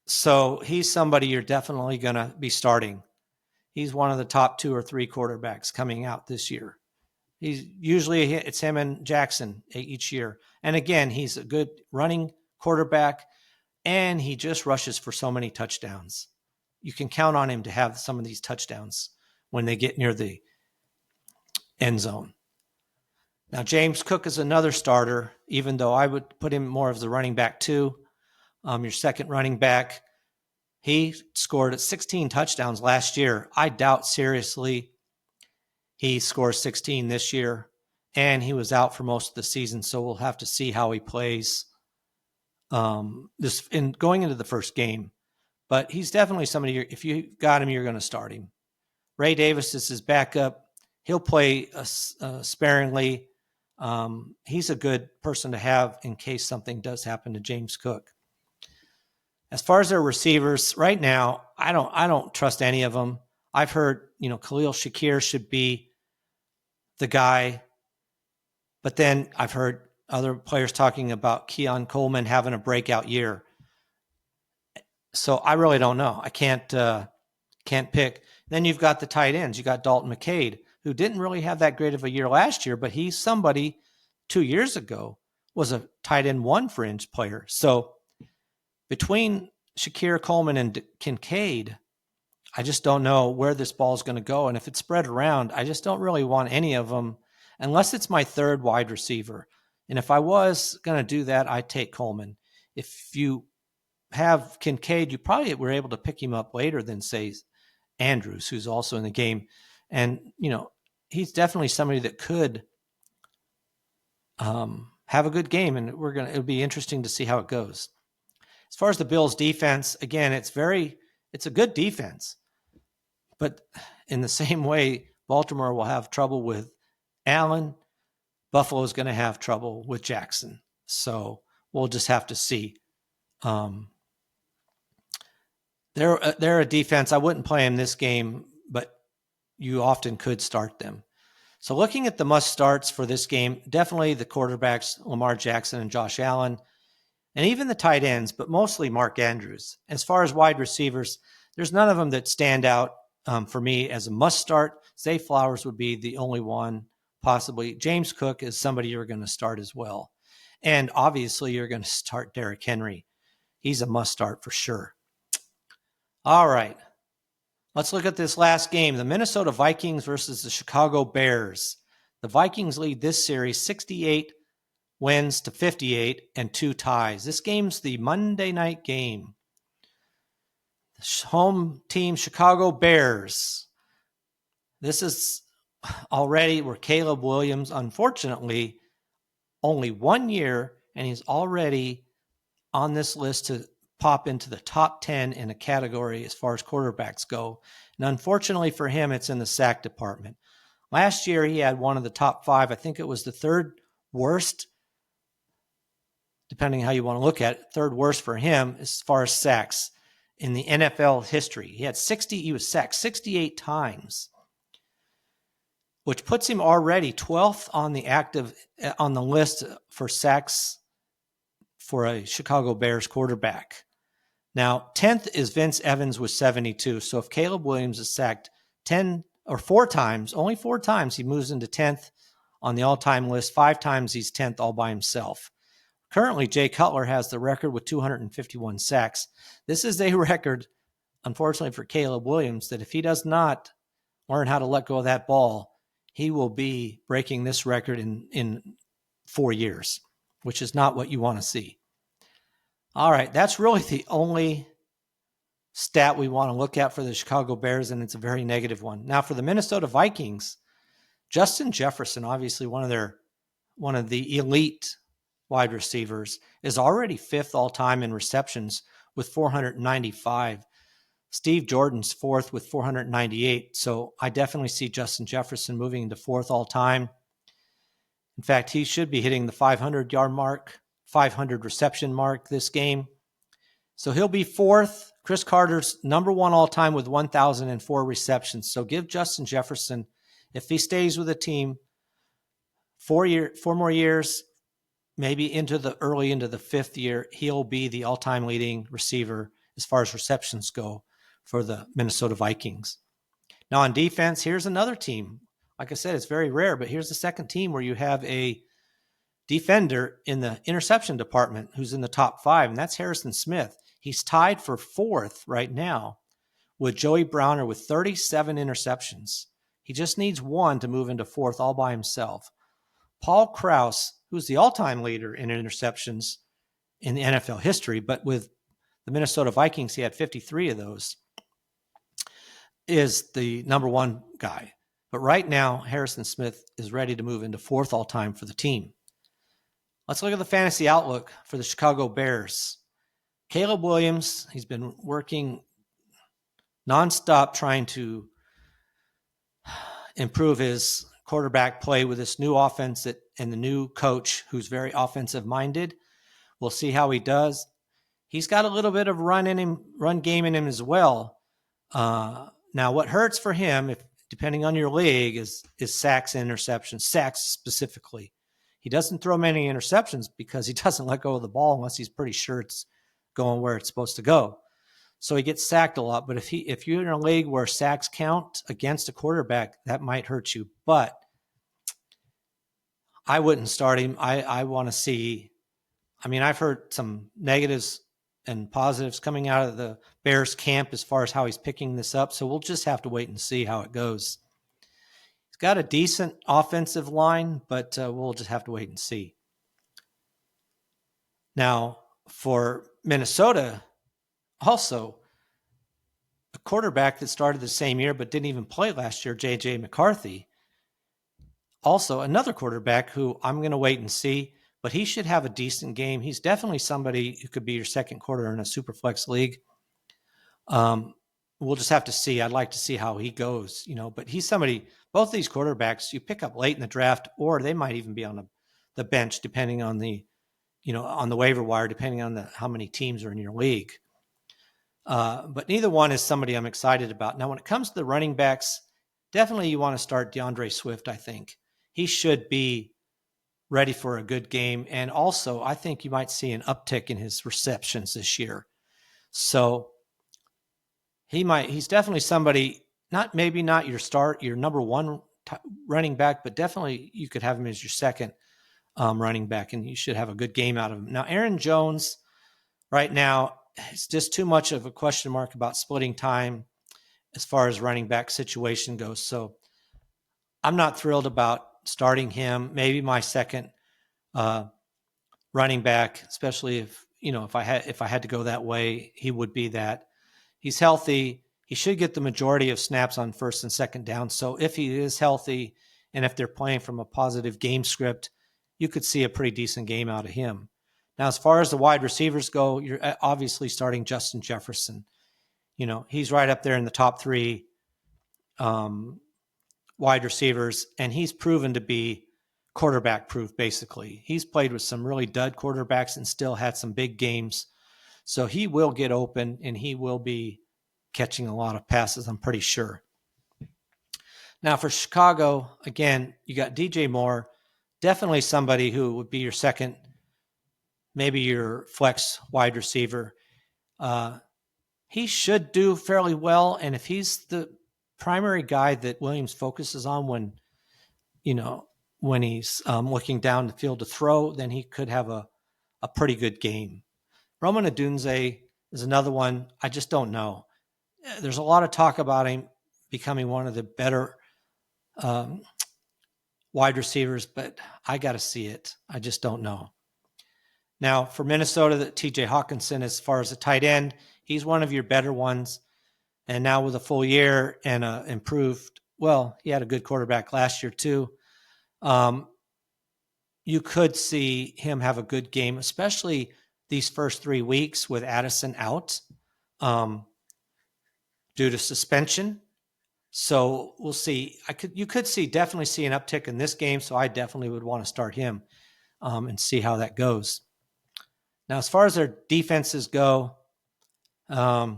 So he's somebody you're definitely going to be starting. He's one of the top 2 or 3 quarterbacks coming out this year. It's him and Jackson each year. And again, he's a good running quarterback, and he just rushes for so many touchdowns. You can count on him to have some of these touchdowns when they get near the end zone. Now, James Cook is another starter, even though I would put him more of the running back too. Your second running back. He scored 16 touchdowns last year. I doubt seriously he scores 16 this year, and he was out for most of the season, so we'll have to see how he plays going into the first game. But he's definitely somebody, if you got him, you're going to start him. Ray Davis is his backup. He'll play sparingly. He's a good person to have in case something does happen to James Cook. As far as their receivers, right now, I don't trust any of them. I've heard, Khalil Shakir should be the guy. But then I've heard other players talking about Keon Coleman having a breakout year. So I really don't know. I can't pick. Then you've got the tight ends. You got Dalton McCade, who didn't really have that great of a year last year, but he's somebody 2 years ago was a tight end 1 fringe player. So between Shakir Coleman and Kincaid, I just don't know where this ball is going to go. And if it's spread around, I just don't really want any of them unless it's my third wide receiver. And if I was going to do that, I'd take Coleman. If you have Kincaid, you probably were able to pick him up later than, say, Andrews, who's also in the game. And, he's definitely somebody that could have a good game, and it'll be interesting to see how it goes. As far as the Bills defense, again, it's a good defense, but in the same way, Baltimore will have trouble with Allen. Buffalo is going to have trouble with Jackson. So we'll just have to see. They're a defense. I wouldn't play them this game, but you often could start them. So looking at the must starts for this game, definitely the quarterbacks, Lamar Jackson and Josh Allen, and even the tight ends, but mostly Mark Andrews. As far as wide receivers, there's none of them that stand out for me as a must start. Zay Flowers would be the only one, possibly. James Cook is somebody you're going to start as well. And obviously you're going to start Derrick Henry. He's a must start for sure. All right. Let's look at this last game, the Minnesota Vikings versus the Chicago Bears. The Vikings lead this series 68 wins to 58 and 2 ties. This game's the Monday night game. The home team, Chicago Bears. This is already where Caleb Williams, unfortunately, only 1 year, and he's already on this list to pop into the top 10 in a category as far as quarterbacks go. And unfortunately for him, it's in the sack department. Last year, he had one of the top 5. I think it was the third worst, depending how you want to look at it, third worst for him as far as sacks in the NFL history. He was sacked 68 times, which puts him already 12th on the list for sacks for a Chicago Bears quarterback. Now, 10th is Vince Evans with 72. So if Caleb Williams is sacked 4 times, only 4 times, he moves into 10th on the all-time list. 5 times he's 10th all by himself. Currently, Jay Cutler has the record with 251 sacks. This is a record, unfortunately for Caleb Williams, that if he does not learn how to let go of that ball, he will be breaking this record in 4 years, which is not what you want to see. All right, that's really the only stat we want to look at for the Chicago Bears, and it's a very negative one. Now, for the Minnesota Vikings, Justin Jefferson, obviously one of the elite wide receivers, is already 5th all-time in receptions with 495. Steve Jordan's 4th with 498. So I definitely see Justin Jefferson moving into 4th all-time. In fact, he should be hitting the 500-yard mark, 500 reception mark this game. So he'll be 4th. Chris Carter's number 1 all-time with 1,004 receptions. So give Justin Jefferson, if he stays with the team, 4 more years, maybe into the 5th year, he'll be the all-time leading receiver as far as receptions go for the Minnesota Vikings. Now on defense, here's another team. Like I said, it's very rare, but here's the second team where you have a defender in the interception department who's in the top 5, and that's Harrison Smith. He's tied for 4th right now with Joey Browner with 37 interceptions. He just needs 1 to move into 4th all by himself. Paul Krause, who's the all-time leader in interceptions in the NFL history, but with the Minnesota Vikings, he had 53 of those, is the number 1 guy. But right now, Harrison Smith is ready to move into 4th all-time for the team. Let's look at the fantasy outlook for the Chicago Bears. Caleb Williams, he's been working nonstop trying to improve his quarterback play with this new offense and the new coach who's very offensive-minded. We'll see how he does. He's got a little bit of run game in him as well. Now, what hurts for him, depending on your league, is sacks and interceptions, sacks specifically. He doesn't throw many interceptions because he doesn't let go of the ball unless he's pretty sure it's going where it's supposed to go. So he gets sacked a lot. But if you're in a league where sacks count against a quarterback, that might hurt you. But I wouldn't start him. I want to see. I mean, I've heard some negatives and positives coming out of the Bears camp as far as how he's picking this up. So we'll just have to wait and see how it goes. He's got a decent offensive line, but we'll just have to wait and see. Now, for Minnesota, also, a quarterback that started the same year but didn't even play last year, J.J. McCarthy. Also, another quarterback who I'm going to wait and see, but he should have a decent game. He's definitely somebody who could be your second quarter in a Superflex league. We'll just have to see. I'd like to see how he goes, but he's somebody, both these quarterbacks you pick up late in the draft, or they might even be on the bench, depending on on the waiver wire, depending on how many teams are in your league. But neither one is somebody I'm excited about. Now, when it comes to the running backs, definitely you want to start DeAndre Swift, I think. He should be ready for a good game. And also, I think you might see an uptick in his receptions this year. So he's definitely somebody, maybe not your number one running back, but definitely you could have him as your second running back, and you should have a good game out of him. Now, Aaron Jones, right now, it's just too much of a question mark about splitting time as far as running back situation goes. So I'm not thrilled about starting him. Maybe my second running back, especially if I had to go that way, he would be that. He's healthy. He should get the majority of snaps on first and second down. So if he is healthy and if they're playing from a positive game script, you could see a pretty decent game out of him. Now, as far as the wide receivers go, you're obviously starting Justin Jefferson. He's right up there in the top three wide receivers, and he's proven to be quarterback proof, basically. He's played with some really dud quarterbacks and still had some big games. So he will get open, and he will be catching a lot of passes, I'm pretty sure. Now, for Chicago, again, you got DJ Moore, definitely somebody who would be your second, maybe your flex wide receiver. He should do fairly well, and if he's the primary guy that Williams focuses on when he's looking down the field to throw, then he could have a pretty good game. Roman Odunze is another one. I just don't know. There's a lot of talk about him becoming one of the better wide receivers, but I got to see it. I just don't know. Now, for Minnesota, TJ Hawkinson, as far as a tight end, he's one of your better ones. And now with a full year and improved, he had a good quarterback last year too. You could see him have a good game, especially these first 3 weeks with Addison out due to suspension. So we'll see. You could definitely see an uptick in this game. So I definitely would want to start him and see how that goes. Now, as far as their defenses go, I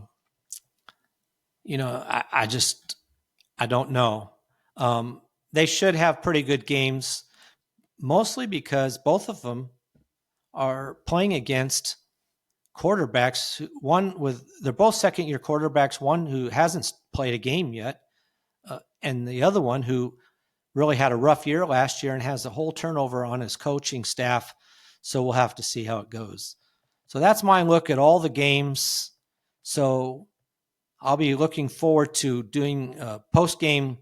don't know. They should have pretty good games, mostly because both of them are playing against quarterbacks. They're both second-year quarterbacks, one who hasn't played a game yet, and the other one who really had a rough year last year and has a whole turnover on his coaching staff. So we'll have to see how it goes. So that's my look at all the games. So I'll be looking forward to doing post-game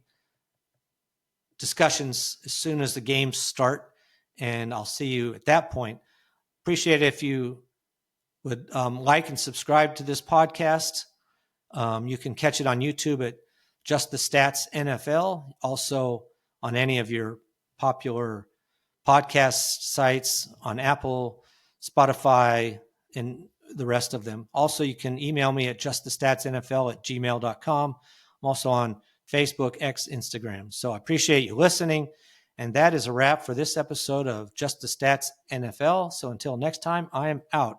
discussions as soon as the games start, and I'll see you at that point. Appreciate it if you would like and subscribe to this podcast. You can catch it on YouTube at Just the Stats NFL, also on any of your popular podcast sites on Apple, Spotify, and the rest of them. Also, you can email me at justthestatsnfl@gmail.com. I'm also on Facebook, X, Instagram. So I appreciate you listening. And that is a wrap for this episode of Just the Stats NFL. So until next time, I am out.